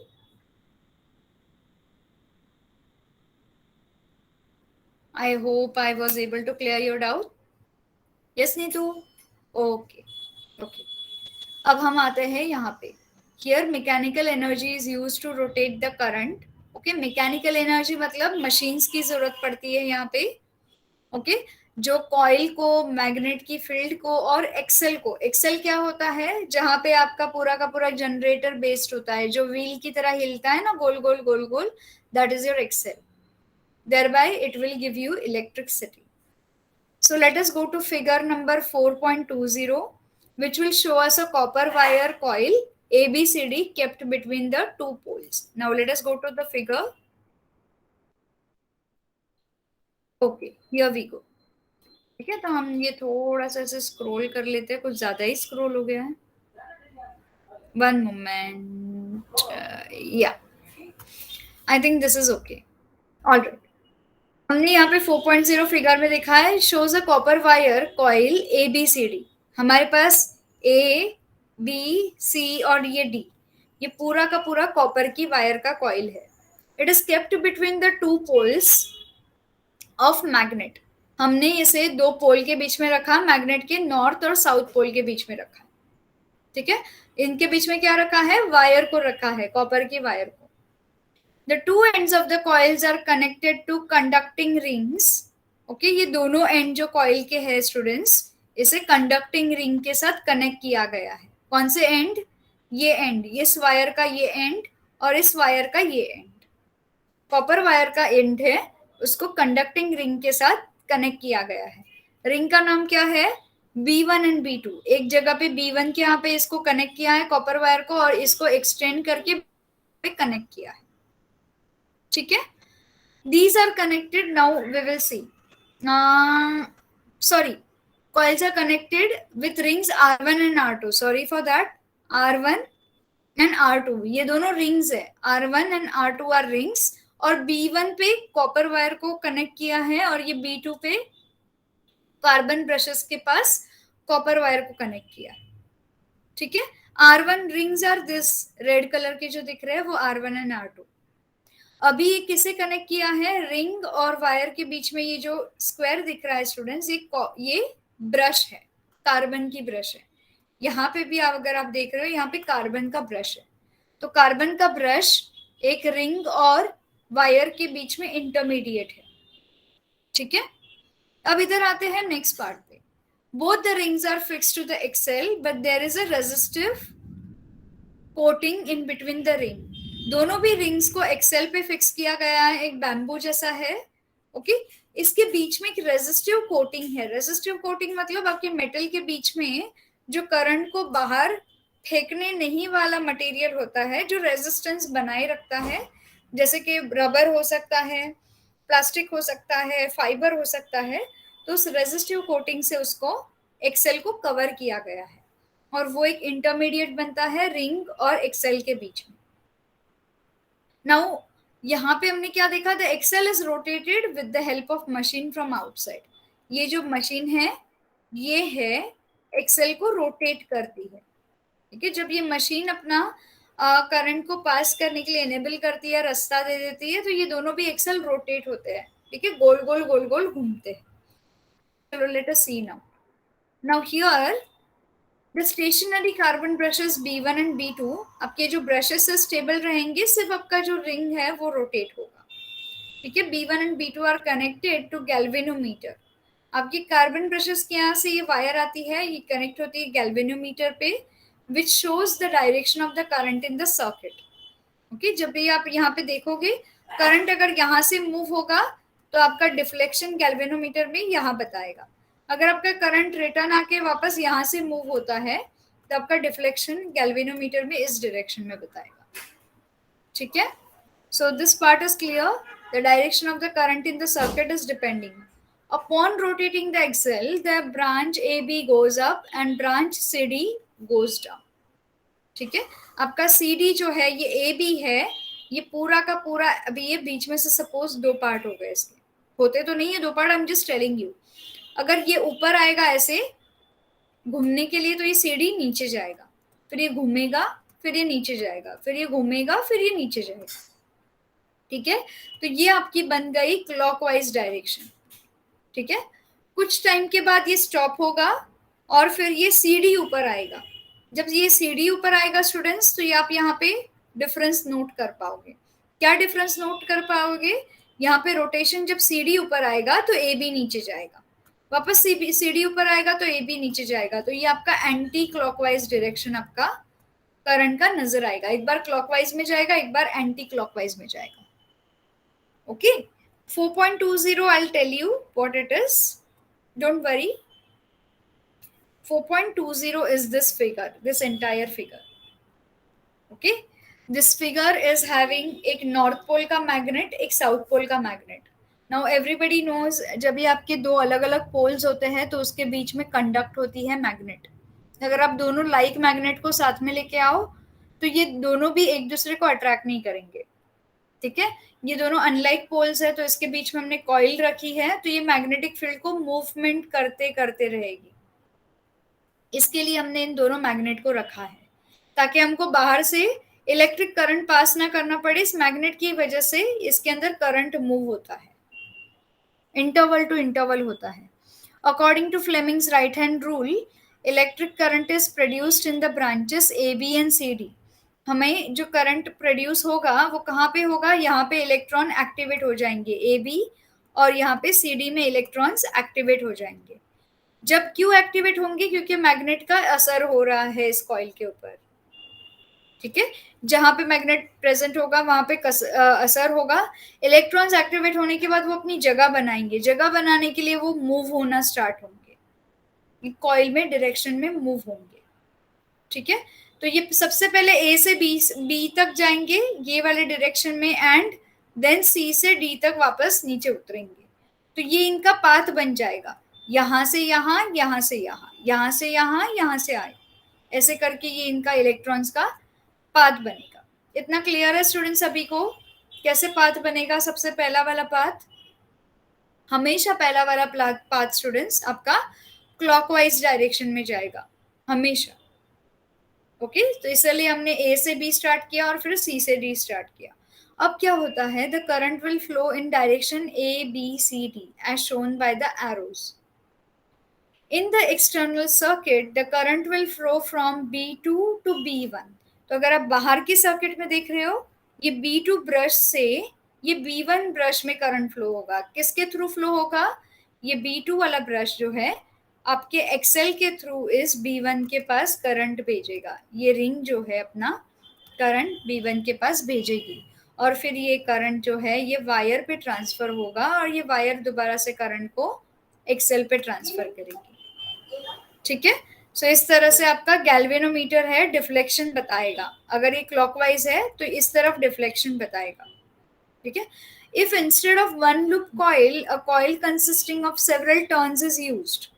I hope I was able to clear your doubt. Yes, Neetu? Okay. Okay. अब हम आते हैं यहाँ पे. Here mechanical energy is used to rotate the current. Okay, mechanical energy मतलब machines की जरूरत पड़ती है यहाँ पे. Okay, जो कॉइल को, मैग्नेट की फील्ड को और एक्सेल को, एक्सेल क्या होता है, जहां पे आपका पूरा का पूरा जनरेटर बेस्ड होता है, जो व्हील की तरह हिलता है ना, गोल गोल गोल गोल, that is your axle. Thereby it will give you electricity. So let us go to figure number 4.20, which will show us a copper wire coil ABCD kept between the two poles. Now let us go to the figure. Okay, here we go. ठीक है, तो हम ये थोड़ा सा ऐसे scroll कर लेते हैं, कुछ ज्यादा ही स्क्रॉल हो गया है. One moment. Yeah, I think this is okay. All right. हमने यहाँ पे 4.0 फिगर में देखा है, shows a copper wire coil A B C D. हमारे पास ए बी सी और ये डी, ये पूरा का पूरा कॉपर की वायर का कॉइल है. It is kept between the two poles of magnet. हमने इसे दो पोल के बीच में रखा, मैग्नेट के नॉर्थ और साउथ पोल के बीच में रखा. ठीक है, इनके बीच में क्या रखा है, वायर को रखा है, कॉपर की वायर को. The two ends of the coils are connected to conducting rings. Okay, ये दोनों एंड जो कॉइल के हैं स्टूडेंट्स, इसे कंडक्टिंग रिंग के साथ कनेक्ट किया गया है. कौन से एंड? ये एंड, इस वायर का ये एंड और इस वायर का ये एंड. कॉपर वायर का एंड है, उसको कंडक्टिंग रिंग के साथ कनेक्ट किया गया है. रिंग का नाम क्या है? B1 and B2. एक जगह पे B1 के यहाँ पे इसको कनेक्ट किया है कॉपर वायर को, और इसको एक्सटेंड करके कनेक्ट किया है. ठीक है, these are connected. Now we will see. Sorry, coils are connected with rings R1 and R2. Sorry for that. R1 and R2 ये दोनों rings है. R1 and R2 are rings, और B1 पे कॉपर वायर को connect किया है और ये B2 पे कार्बन ब्रशेस के पास कॉपर वायर को कनेक्ट किया है. ठीक है, R1 rings are this, red colour के जो दिख रहे हैं वो R1 and R2. अभी ये किसे कनेक्ट किया है? रिंग और वायर के बीच में ये जो स्क्वायर दिख रहा है स्टूडेंट्स, ये ब्रश है, कार्बन की ब्रश है. यहाँ पे भी अगर आप देख रहे हो, यहाँ पे कार्बन का ब्रश है. तो कार्बन का ब्रश एक रिंग और वायर के बीच में इंटरमीडिएट है. ठीक है, अब इधर आते हैं नेक्स्ट पार्ट पे. Both the rings are fixed to the axle, but there is a resistive coating in between the ring. दोनों भी रिंग्स को एक्सेल पे फिक्स किया गया है, एक बैम्बू जैसा है. ओके, इसके बीच में एक रेजिस्टिव कोटिंग है. रेजिस्टिव कोटिंग मतलब आपके मेटल के बीच में जो करंट को बाहर फेंकने नहीं वाला मटेरियल होता है, जो रेजिस्टेंस बनाए रखता है, जैसे कि रबर हो सकता है, प्लास्टिक हो सकता है, फाइबर हो सकता है. तो उस रेजिस्टिव कोटिंग से उसको एक्सेल को कवर किया गया है, और वो एक इंटरमीडिएट बनता है रिंग और एक्सेल के बीच में. नाउ यहाँ पे हमने क्या देखा, the axle is rotated with the help of machine from outside. ये जो मशीन है, ये है एक्सेल को रोटेट करती है. ठीक है, जब ये मशीन अपना करंट को पास करने के लिए एनेबल करती है, रास्ता दे देती है, तो ये दोनों भी एक्सेल रोटेट होते हैं. ठीक है, गोल गोल गोल गोल घूमते हैं. चलो let us see now. Now here the stationary carbon brushes B1 and B2, आपके जो ब्रशेस है स्टेबल रहेंगे, सिर्फ आपका जो रिंग है वो रोटेट होगा. ठीक है. B1 and B2 are connected to galvanometer. आपके कार्बन ब्रशेस के यहाँ से ये वायर आती है, ये कनेक्ट होती है गैल्वेनोमीटर पे, which shows the direction of the current in the circuit. Okay, जब भी आप यहाँ पे देखोगे करंट अगर यहाँ से मूव होगा तो आपका डिफ्लेक्शन गैल्वेनोमीटर में यहाँ बताएगा. अगर आपका करंट रिटर्न आके वापस यहाँ से मूव होता है तो आपका डिफ्लेक्शन गैल्वेनोमीटर में इस डायरेक्शन में बताएगा. ठीक है. So this part is clear. The direction of the current in the circuit is depending. Upon rotating the axle, the branch AB goes up and branch CD goes down. ठीक है. आपका CD जो है ये AB है, ये पूरा का पूरा, अभी ये बीच में से सपोज दो पार्ट हो गए, इसके होते तो नहीं है दो part, I am just telling you. अगर ये ऊपर आएगा ऐसे घूमने के लिए तो ये CD नीचे जाएगा, फिर ये घूमेगा, फिर ये नीचे जाएगा, फिर ये घूमेगा, फिर ये नीचे जाएगा. ठीक है. तो ये आपकी बन गई क्लॉकवाइज डायरेक्शन. ठीक है. कुछ टाइम के बाद ये स्टॉप होगा और फिर ये सीडी ऊपर आएगा. जब ये सीडी ऊपर आएगा स्टूडेंट्स, तो ये आप यहाँ पे डिफरेंस नोट कर पाओगे. क्या डिफरेंस नोट कर पाओगे? यहाँ पे रोटेशन जब सीडी ऊपर आएगा तो ए बी नीचे जाएगा, वापस सीडी ऊपर आएगा तो ए बी नीचे जाएगा. तो ये आपका एंटी क्लॉकवाइज डायरेक्शन आपका करंट का नजर आएगा. एक बार क्लॉकवाइज में जाएगा, एक बार एंटी क्लॉकवाइज में जाएगा. Okay, 4.20 I'll tell you what it is. Don't worry. 4.20 is this figure, this entire figure. Okay, this figure is having एक नॉर्थ पोल का मैग्नेट, एक साउथ पोल का मैग्नेट. नाउ एवरीबडी नोज, जब भी आपके दो अलग अलग पोल्स होते हैं तो उसके बीच में कंडक्ट होती है मैग्नेट. अगर आप दोनों लाइक मैग्नेट को साथ में लेके आओ तो ये दोनों भी एक दूसरे को अट्रैक्ट नहीं करेंगे. ठीक है. ये दोनों अनलाइक पोल्स है, तो इसके बीच में हमने कॉइल रखी है, तो ये मैग्नेटिक फील्ड को मूवमेंट करते करते रहेगी. इसके लिए हमने इन दोनों मैग्नेट को रखा है ताकि हमको बाहर से इलेक्ट्रिक करंट पास ना करना पड़े. इस मैग्नेट की वजह से इसके अंदर करंट मूव होता है, इंटरवल टू इंटरवल होता है. According to Fleming's right hand rule, electric current is produced in the branches A B and C D. हमें जो करंट प्रोड्यूस होगा वो कहाँ पे होगा? यहाँ पे इलेक्ट्रॉन एक्टिवेट हो जाएंगे ए बी, और यहाँ पे सी डी में इलेक्ट्रॉन्स एक्टिवेट हो जाएंगे. जब क्यों एक्टिवेट होंगे? क्योंकि मैग्नेट का असर हो रहा है इस कॉइल के ऊपर. ठीक है. जहां पे मैग्नेट प्रेजेंट होगा वहां पे असर होगा. इलेक्ट्रॉन्स एक्टिवेट होने के बाद वो अपनी जगह बनाएंगे. जगह बनाने के लिए वो मूव होना स्टार्ट होंगे, कॉइल में डायरेक्शन में मूव होंगे. ठीक है. तो ये सबसे पहले ए से बी तक जाएंगे ये वाले डायरेक्शन में, एंड देन सी से डी तक वापस नीचे उतरेंगे. तो ये इनका पाथ बन जाएगा, यहाँ से यहाँ, यहाँ से यहाँ, यहाँ से यहाँ, यहाँ से आए, ऐसे करके ये इनका इलेक्ट्रॉन्स का पाथ बनेगा. इतना क्लियर है स्टूडेंट्स सभी को? कैसे पाथ बनेगा? सबसे पहला वाला पाथ, हमेशा पहला वाला पाथ स्टूडेंट्स आपका क्लॉकवाइज डायरेक्शन में जाएगा हमेशा. ओके. तो इसलिए हमने ए से बी स्टार्ट किया और फिर सी से डी स्टार्ट किया. अब क्या होता है? The current will flow in direction A B C D as shown by the arrows. In the external circuit the current will flow from B2 to B1. तो अगर आप बाहर की सर्किट में देख रहे हो, ये B2 ब्रश से ये B1 ब्रश में करंट फ्लो होगा. किसके थ्रू फ्लो होगा? ये B2 वाला ब्रश जो है आपके एक्सेल के थ्रू इस B1 के पास करंट भेजेगा. ये रिंग जो है अपना करंट B1 के पास भेजेगी, और फिर ये करंट जो है ये वायर पे ट्रांसफर होगा, और ये वायर दोबारा से करंट को एक्सेल पे ट्रांसफर करेगी. ठीक है. सो इस तरह से आपका गैल्वेनोमीटर है, डिफ्लेक्शन बताएगा. अगर ये क्लॉकवाइज है तो इस तरफ डिफ्लेक्शन बताएगा. ठीक है. If instead of one loop coil a coil consisting of several turns is used.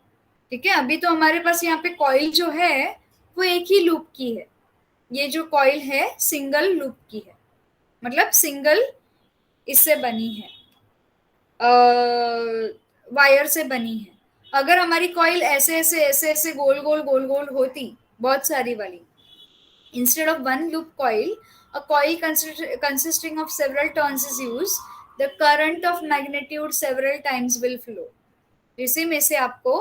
ठीक है. अभी तो हमारे पास यहाँ पे कॉइल जो है वो एक ही लूप की है. ये जो कॉइल है सिंगल लूप की है, मतलब सिंगल इससे बनी है, वायर से बनी है. अगर हमारी कॉइल ऐसे ऐसे ऐसे ऐसे गोल गोल गोल गोल होती, बहुत सारी वाली, instead of one loop coil a coil consisting of several turns is used, the current of magnitude several times will flow. इसी में से आपको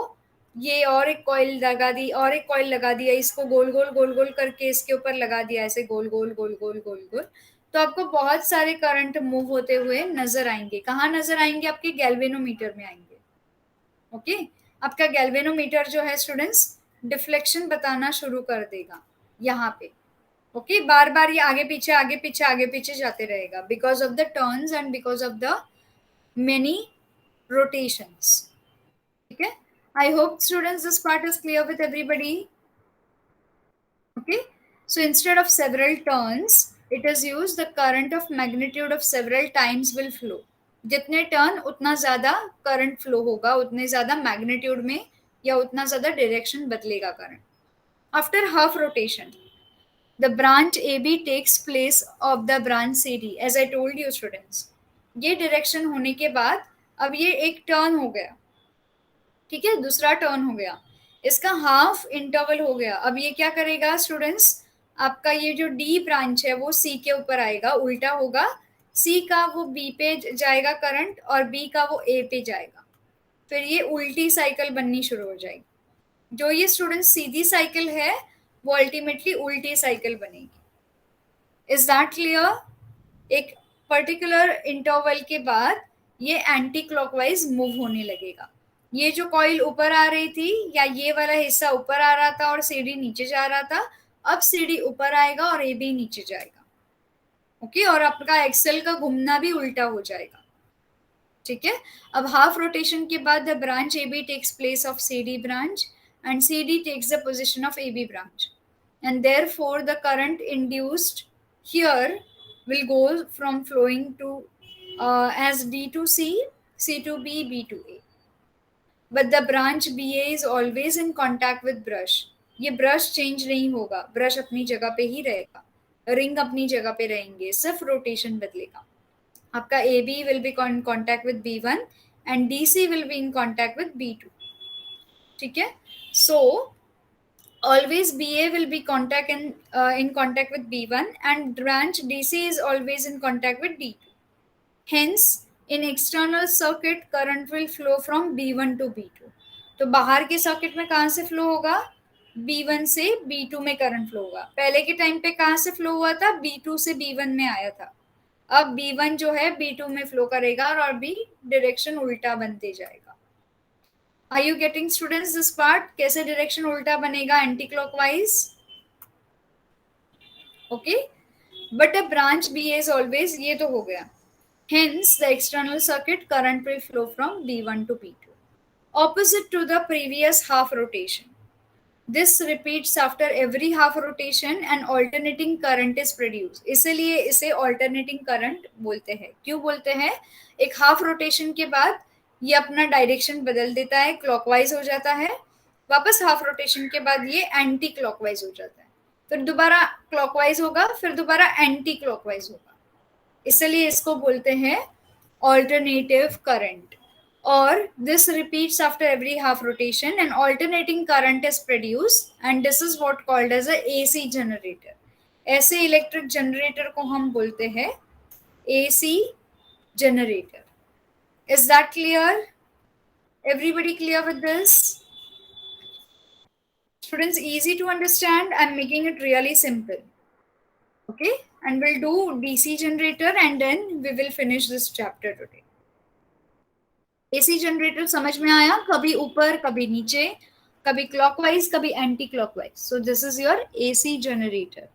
ये और एक कॉइल लगा दी, और एक कॉइल लगा दिया, इसको गोल गोल गोल गोल करके इसके ऊपर लगा दिया, ऐसे गोल गोल गोल गोल गोल गोल, तो आपको बहुत सारे करंट मूव होते हुए नजर आएंगे। कहाँ नजर आएंगे? आपके गैल्वेनोमीटर में आएंगे। ओके, आपका गैल्वेनोमीटर जो है स्टूडेंट्स डिफ्लेक्शन बताना शुरू कर देगा यहाँ पे। ओके, बार बार ये आगे पीछे आगे पीछे आगे पीछे जाते रहेगा, because of the turns and because of the many rotations. Okay, I hope students this part is clear with everybody. Okay, so instead of several turns it is used the current of magnitude of several times will flow. जितने turn उतना ज्यादा current flow होगा, उतने ज्यादा magnitude में या उतना ज्यादा डायरेक्शन बदलेगा current. After half rotation the branch AB takes place of the branch CD, as I told you students. ये डायरेक्शन होने के बाद अब ये एक टर्न हो गया, ठीक है, दूसरा टर्न हो गया, इसका हाफ इंटरवल हो गया। अब ये क्या करेगा स्टूडेंट्स, आपका ये जो डी ब्रांच है वो सी के ऊपर आएगा, उल्टा होगा, सी का वो बी पे जाएगा करंट और बी का वो ए पे जाएगा, फिर ये उल्टी साइकिल बननी शुरू हो जाएगी। जो ये स्टूडेंट्स सीधी साइकिल है वो अल्टीमेटली उल्टी साइकिल बनेगी। Is that clear? एक पर्टिकुलर इंटरवल के बाद ये एंटी क्लॉकवाइज मूव होने लगेगा। ये जो कॉइल ऊपर आ रही थी या ये वाला हिस्सा ऊपर आ रहा था और सीडी नीचे जा रहा था, अब सीडी ऊपर आएगा और ए बी नीचे जाएगा। ओके, और आपका एक्सेल का घूमना भी उल्टा हो जाएगा। ठीक है, अब हाफ रोटेशन के बाद the branch A B takes place of C D branch and C D takes the position of A B branch, and therefore the current induced here will go from flowing to as D to C, C to B, B to A. But the branch BA is always in contact with brush. ये brush change नहीं होगा, brush अपनी जगह पे ही रहेगा, ring अपनी जगह पे रहेंगे, सिर्फ रोटेशन बदलेगा। आपका AB will be in contact with B1 and DC will be in contact with B2. ठीक है, so always BA will be in contact with B1 and branch DC is always in contact with D2. Hence, in external circuit, current will flow from B1 to B2. तो बाहर के circuit में कहाँ से flow होगा? B1 से B2 में current flow होगा। पहले के टाइम पे कहाँ से फ्लो हुआ था? B2 से B1 में आया था। अब B1 जो है B2 में फ्लो करेगा और भी डायरेक्शन उल्टा बनते जाएगा। Are you getting students this part? कैसे डायरेक्शन उल्टा बनेगा anti clockwise? Okay, but a branch B is always, ये तो हो गया। Hence the external circuit current will flow from B1 to B2, opposite to the previous half rotation. This repeats after every half rotation and alternating current is produced. इसलिए इसे alternating current बोलते हैं। क्यों बोलते हैं? एक हाफ रोटेशन के बाद ये अपना डायरेक्शन बदल देता है, क्लॉकवाइज हो जाता है, वापस हाफ रोटेशन के बाद ये एंटी क्लॉकवाइज हो जाता है, फिर दोबारा क्लॉकवाइज होगा, फिर दोबारा एंटी क्लॉकवाइज होगा, इसलिए इसको बोलते हैं ऑल्टरनेटिव करंट। और this repeats after every half rotation and alternating current is produced and this is what called as a AC generator. ऐसे इलेक्ट्रिक जनरेटर को हम बोलते हैं AC generator. Is that clear? Everybody clear with this? Students, easy to understand. I'm making it really simple. Okay, and we'll do DC generator and then we will finish this chapter today. AC generator समझ में आया? कभी ऊपर कभी नीचे, कभी clockwise कभी anti clockwise. So this is your AC generator.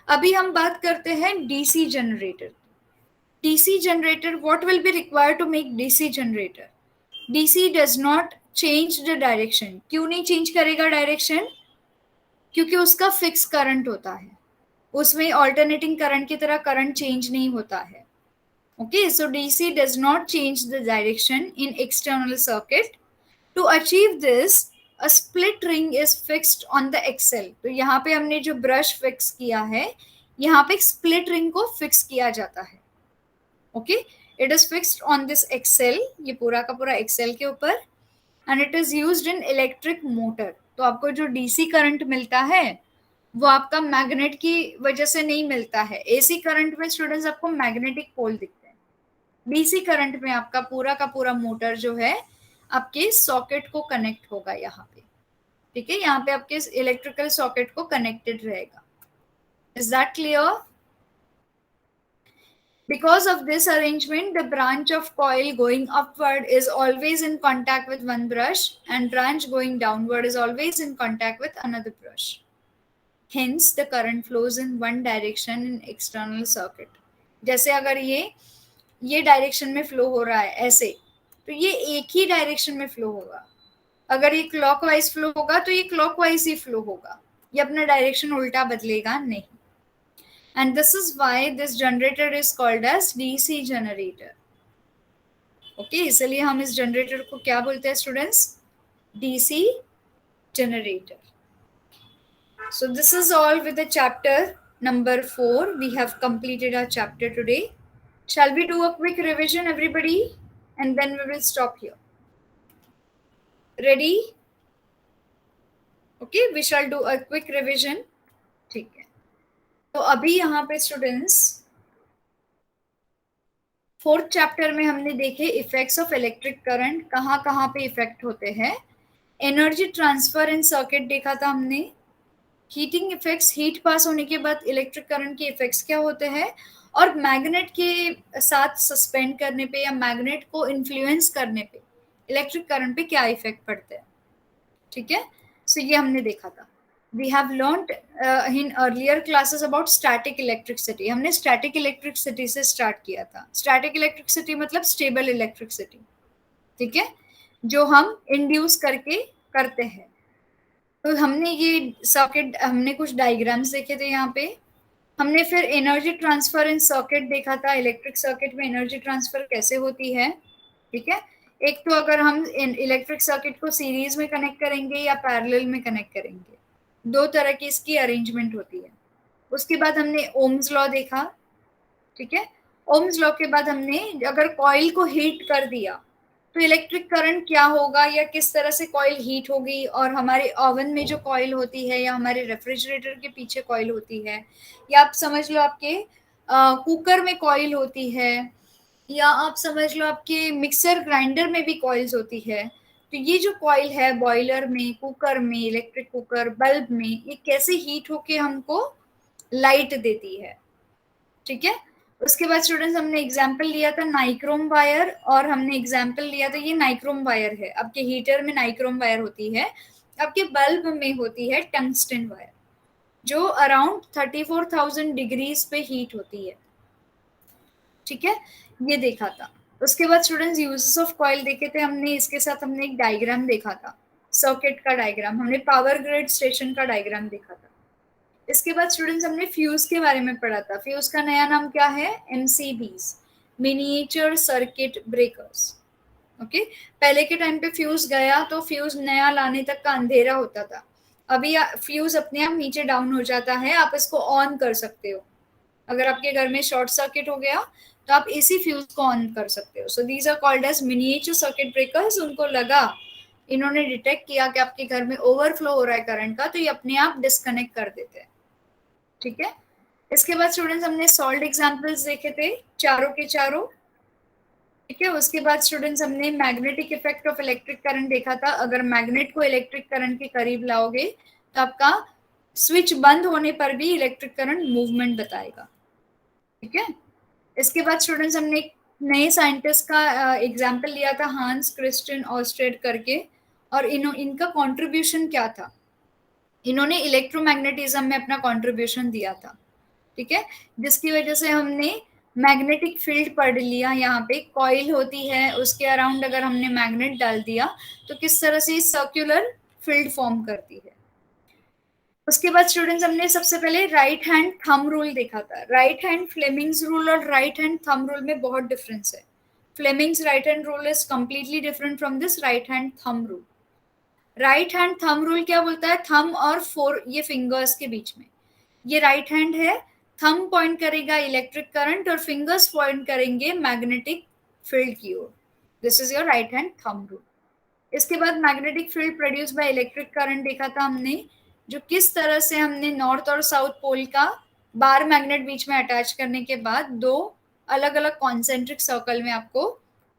अभी हम बात करते हैं DC generator. DC generator, what will be required to make DC generator? DC does not change the direction. क्यों नहीं चेंज करेगा डायरेक्शन? क्योंकि उसका फिक्स करंट होता है, उसमें ऑल्टरनेटिंग करंट की तरह करंट चेंज नहीं होता है। Okay, so DC does not change the direction in external circuit. To achieve this, a split ring is fixed on the axle. तो यहाँ पे हमने जो ब्रश फिक्स किया है, यहाँ पे स्प्लिट रिंग को फिक्स किया जाता है। Okay, it is fixed on this axle, ये पूरा का पूरा एक्सेल के ऊपर, and it is used in electric motor. तो आपको जो डीसी करंट मिलता है वो आपका मैग्नेट की वजह से नहीं मिलता है। एसी करंट में स्टूडेंट्स आपको मैग्नेटिक पोल दिखते हैं, डीसी करंट में आपका पूरा का पूरा मोटर जो है आपके सॉकेट को कनेक्ट होगा यहाँ पे, ठीक है, यहाँ पे आपके इलेक्ट्रिकल सॉकेट को कनेक्टेड रहेगा. Is that clear? Because of this arrangement, the branch of coil going upward is always in contact with one brush and branch going downward is always in contact with another brush. Hence, the current flows in one direction in external circuit. जैसे अगर ये direction में flow हो रहा है ऐसे, तो ये एक ही डायरेक्शन में फ्लो होगा. अगर ये क्लॉकवाइज फ्लो होगा तो ये क्लॉकवाइज ही फ्लो होगा, ये अपना डायरेक्शन उल्टा बदलेगा नहीं. And this is why this generator is called as DC generator. Okay, इसलिए हम इस जनरेटर को क्या बोलते हैं students? DC generator. So this is all with the chapter number 4. We have completed our chapter today. Shall we do a quick revision, everybody? And then we will stop here. Ready? Okay, we shall do a quick revision. ठीक है, तो अभी यहाँ पे students 4th chapter में हमने देखे effects of electric current, कहाँ कहाँ पे इफेक्ट होते हैं. एनर्जी ट्रांसफर इन सर्किट देखा था हमने. हीटिंग इफेक्ट्स, हीट पास होने के बाद इलेक्ट्रिक करंट के इफेक्ट्स क्या होते हैं, और मैग्नेट के साथ सस्पेंड करने पे या मैग्नेट को इन्फ्लुएंस करने पे इलेक्ट्रिक करंट पे क्या इफेक्ट पड़ते हैं. ठीक है, सो ये हमने देखा था. We have learned in earlier classes about static electricity. हमने static electricity से start किया था. Static electricity मतलब stable electricity, ठीक है, जो हम induce करके करते हैं. तो हमने ये सर्किट, हमने कुछ डायग्राम्स देखे थे यहाँ पे. हमने फिर एनर्जी ट्रांसफर इन सर्किट देखा था, इलेक्ट्रिक सर्किट में एनर्जी ट्रांसफर कैसे होती है. ठीक है, एक तो अगर हम इलेक्ट्रिक सर्किट को सीरीज में कनेक्ट करेंगे या पैरेलल में कनेक्ट करेंगे, दो तरह की इसकी अरेंजमेंट होती है. उसके बाद हमने ओम्स लॉ देखा. ठीक है, ओम्स लॉ के बाद हमने अगर कॉइल को हीट कर दिया तो इलेक्ट्रिक करंट क्या होगा या किस तरह से कॉइल हीट होगी, और हमारे ओवन में जो कॉइल होती है या हमारे रेफ्रिजरेटर के पीछे कॉइल होती है, या आप समझ लो आपके कुकर में कॉइल होती है, या आप समझ लो आपके मिक्सर ग्राइंडर में भी कॉइल्स होती है. तो ये जो कॉइल है बॉयलर में, कुकर में, इलेक्ट्रिक कुकर, बल्ब में, ये कैसे हीट होके हमको लाइट देती है. ठीक है, उसके बाद स्टूडेंट्स हमने एग्जांपल लिया था नाइक्रोम वायर, और हमने एग्जांपल लिया था ये नाइक्रोम वायर है. आपके हीटर में नाइक्रोम वायर होती है, आपके बल्ब में होती है टंगस्टन वायर, जो अराउंड 34,000 डिग्रीज पे हीट होती है. ठीक है, ये देखा था. उसके बाद स्टूडेंट्स यूजेस ऑफ कॉइल देखे थे हमने. इसके साथ हमने एक डायग्राम देखा था, सर्किट का डायग्राम. हमने पावर ग्रिड स्टेशन का डायग्राम देखा था. इसके बाद स्टूडेंट्स हमने फ्यूज के बारे में पढ़ा था. फ्यूज का नया नाम क्या है? MCBs, miniature circuit breakers. Okay, पहले के टाइम पे फ्यूज गया तो फ्यूज नया लाने तक का अंधेरा होता था. अभी फ्यूज अपने आप नीचे डाउन हो जाता है, आप इसको ऑन कर सकते हो. अगर आपके घर में शॉर्ट सर्किट हो गया तो आप इसी फ्यूज को ऑन कर सकते हो. So these are called as miniature circuit breakers. उनको लगा, इन्होंने डिटेक्ट किया कि आपके घर में ओवरफ्लो हो रहा है करंट का, तो ये अपने आप डिस्कनेक्ट कर देते हैं. ठीक है, इसके बाद स्टूडेंट्स हमने सॉल्व एग्जांपल्स देखे थे, चारों के चारों. ठीक है, उसके बाद स्टूडेंट्स हमने magnetic effect of electric current देखा था. अगर मैग्नेट को इलेक्ट्रिक करंट के करीब लाओगे तो आपका स्विच बंद होने पर भी इलेक्ट्रिक करंट मूवमेंट बताएगा. ठीक है, इसके बाद स्टूडेंट्स हमने एक नए साइंटिस्ट का एग्जाम्पल लिया था, हांस क्रिस्टियन ऑर्स्टेड करके, और इनका कंट्रीब्यूशन क्या था. इन्होंने इलेक्ट्रोमैग्नेटिज्म में अपना कंट्रीब्यूशन दिया था. ठीक है, जिसकी वजह से हमने मैग्नेटिक फील्ड पढ़ लिया. यहाँ पे कॉइल होती है, उसके अराउंड अगर हमने मैग्नेट डाल दिया तो किस तरह से सर्कुलर फील्ड फॉर्म करती है. उसके बाद स्टूडेंट्स हमने सबसे पहले राइट हैंड थंब रूल देखा था. राइट हैंड फ्लेमिंग्स रूल और राइट हैंड थंब रूल में बहुत डिफरेंस है. Fleming's right hand rule is completely different from this right hand thumb rule. Right hand thumb rule क्या बोलता है? थंब और फोर, ये फिंगर्स के बीच में, ये राइट हैंड है. थंब पॉइंट करेगा इलेक्ट्रिक करंट और फिंगर्स पॉइंट करेंगे मैग्नेटिक फील्ड की ओर. This is your right hand thumb rule. इसके बाद magnetic field produce by electric current देखा था हमने, जो किस तरह से हमने नॉर्थ और साउथ पोल का बार मैग्नेट बीच में अटैच करने के बाद दो अलग अलग कॉन्सेंट्रिक सर्कल में आपको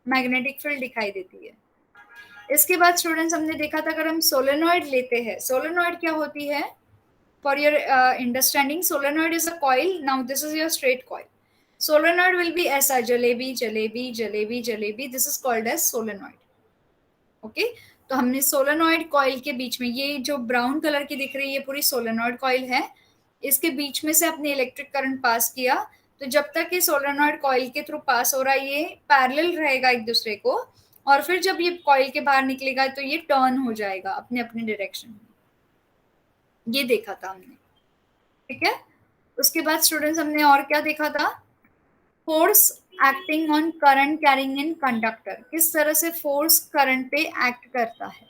मैग्नेटिक फील्ड दिखाई देती है. इसके बाद स्टूडेंट्स हमने देखा था अगर हम सोलेनॉइड लेते हैं, सोलेनॉइड क्या होती है? For your understanding, solenoid is a coil. Now this is your straight coil. Solenoid will be ऐसा jalebi jalebi jalebi jalebi. This is called as solenoid. Okay तो हमने सोलेनॉइड कॉइल के बीच में, ये जो ब्राउन कलर की दिख रही है ये पूरी सोलेनॉइड कॉइल है, इसके बीच में से अपने इलेक्ट्रिक करंट पास किया, तो जब तक ये सोलेनॉइड कॉइल के थ्रू पास हो रहा है ये पैरेलल रहेगा एक दूसरे को, और फिर जब ये कॉइल के बाहर निकलेगा तो ये टर्न हो जाएगा अपने अपने डायरेक्शन में। ये देखा था हमने, ठीक है। उसके बाद स्टूडेंट्स हमने और क्या देखा था? Force acting on current carrying in conductor, किस तरह से फोर्स करंट पे एक्ट करता है।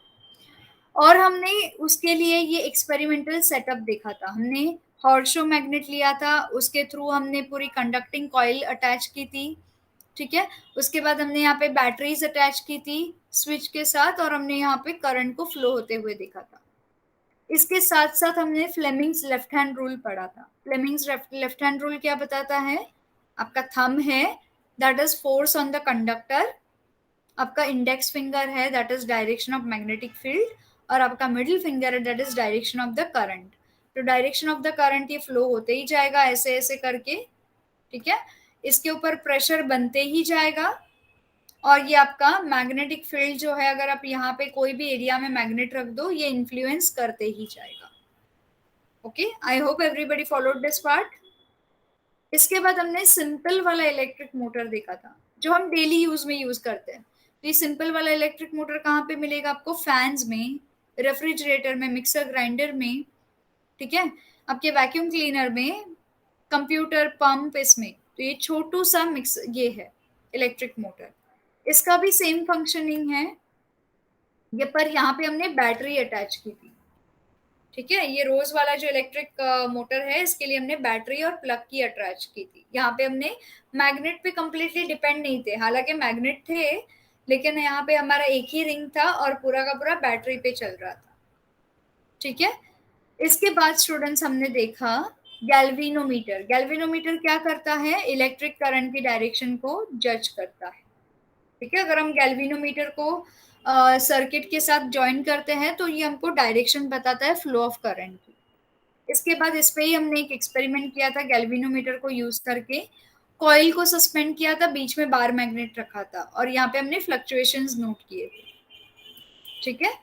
और हमने उसके लिए ये एक्सपेरिमेंटल सेटअप देखा था, हमने हॉर्शो मैग्नेट लिया था, उसके थ्रू हमने पूरी कंडक्टिंग कॉइल अटैच की थी, ठीक है। उसके बाद हमने यहाँ पे बैटरीज अटैच की थी स्विच के साथ, और हमने यहाँ पे करंट को फ्लो होते हुए देखा था। इसके साथ साथ हमने फ्लेमिंग्स लेफ्ट हैंड रूल पढ़ा था। फ्लेमिंग्स लेफ्ट हैंड रूल क्या बताता है? आपका थंब है, that is force on the conductor, आपका इंडेक्स फिंगर है, that is direction of magnetic field, और आपका मिडिल फिंगर है, that is direction of the current. तो डायरेक्शन ऑफ द करंट ये फ्लो होते ही जाएगा ऐसे ऐसे करके, ठीक है। इसके ऊपर प्रेशर बनते ही जाएगा, और ये आपका मैग्नेटिक फील्ड जो है, अगर आप यहाँ पे कोई भी एरिया में मैग्नेट रख दो ये इन्फ्लुएंस करते ही जाएगा। Okay, I hope everybody followed this part. इसके बाद हमने सिंपल वाला इलेक्ट्रिक मोटर देखा था जो हम डेली यूज में यूज करते हैं। तो ये सिंपल वाला इलेक्ट्रिक मोटर कहाँ पे मिलेगा आपको? फैंस में, रेफ्रिजरेटर में, मिक्सर ग्राइंडर में, ठीक है, आपके वैक्यूम क्लीनर में, कंप्यूटर, पंप, इसमें। तो ये छोटू सा मिक्स ये है इलेक्ट्रिक मोटर, इसका भी सेम फंक्शनिंग है ये, पर यहाँ पे हमने बैटरी अटैच की थी, ठीक है। ये रोज वाला जो इलेक्ट्रिक मोटर है इसके लिए हमने बैटरी और प्लग की अटैच की थी। यहाँ पे हमने मैग्नेट पे कंप्लीटली डिपेंड नहीं थे, हालांकि मैग्नेट थे लेकिन यहाँ पे हमारा एक ही रिंग था और पूरा का पूरा बैटरी पे चल रहा था, ठीक है। इसके बाद स्टूडेंट्स हमने देखा गैल्वेनोमीटर। गैल्वेनोमीटर क्या करता है? इलेक्ट्रिक करंट की डायरेक्शन को जज करता है, ठीक है। अगर हम गैल्वेनोमीटर को सर्किट के साथ ज्वाइन करते हैं तो ये हमको डायरेक्शन बताता है फ्लो ऑफ करंट की। इसके बाद इस पे ही हमने एक एक्सपेरिमेंट किया था गैल्वेनोमीटर को यूज करके, कॉइल को सस्पेंड किया था, बीच में बार मैग्नेट रखा था, और यहाँ पे हमने फ्लक्चुएशंस नोट किए थे, ठीक है।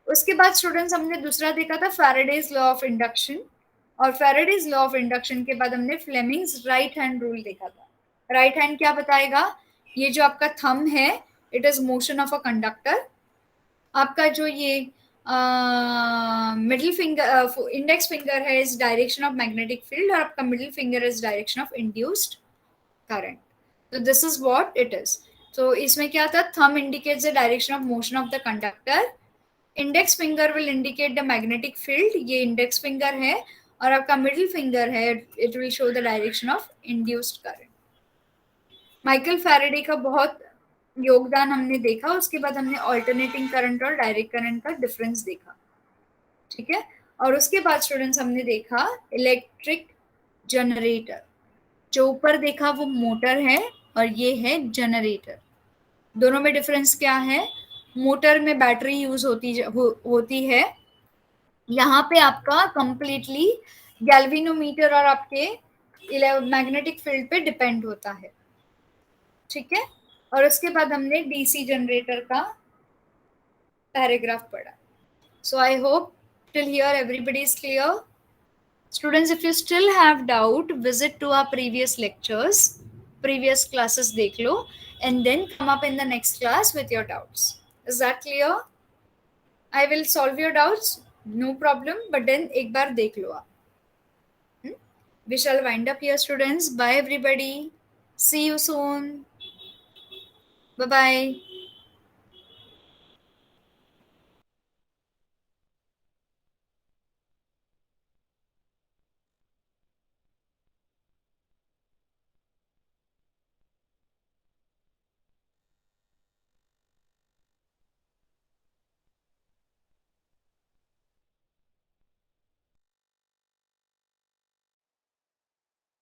उसके बाद स्टूडेंट्स हमने दूसरा देखा था फैराडेज लॉ ऑफ इंडक्शन, और फैराडेज लॉ ऑफ इंडक्शन के बाद हमने फ्लेमिंग्स राइट हैंड रूल देखा था। राइट हैंड क्या बताएगा? ये जो आपका थंब है it is motion of a conductor, आपका जो ये मिडिल फिंगर, इंडेक्स फिंगर है is direction of magnetic field, और आपका middle finger is direction of induced current. तो this is what it is. तो इसमें क्या था? Thumb indicates the direction of motion of the conductor, index finger will indicate the magnetic field, ये index finger है, और आपका मिडिल फिंगर है it will show the direction of induced current. Michael Faraday का बहुत योगदान हमने देखा, उसके बाद हमने ऑल्टरनेटिंग करंट और डायरेक्ट करंट का डिफरेंस देखा, ठीक है। और उसके बाद स्टूडेंट्स हमने देखा इलेक्ट्रिक जनरेटर। जो ऊपर देखा वो मोटर है और ये है जनरेटर। दोनों में डिफरेंस क्या है? मोटर में बैटरी यूज होती है, यहाँ पे आपका कंप्लीटली गैल्वेनोमीटर और आपके मैग्नेटिक फील्ड पे डिपेंड होता है, ठीक है। और उसके बाद हमने डीसी जनरेटर का पैराग्राफ पढ़ा। So I hope till here everybody is clear. Students, if you still have doubt, visit to our previous lectures, previous classes देख लो, and then come up in the next class with your doubts. Is that clear? I will solve your doubts, no problem, but then एक बार देख लो आप. We shall wind up here, students. Bye everybody. See you soon. Bye bye.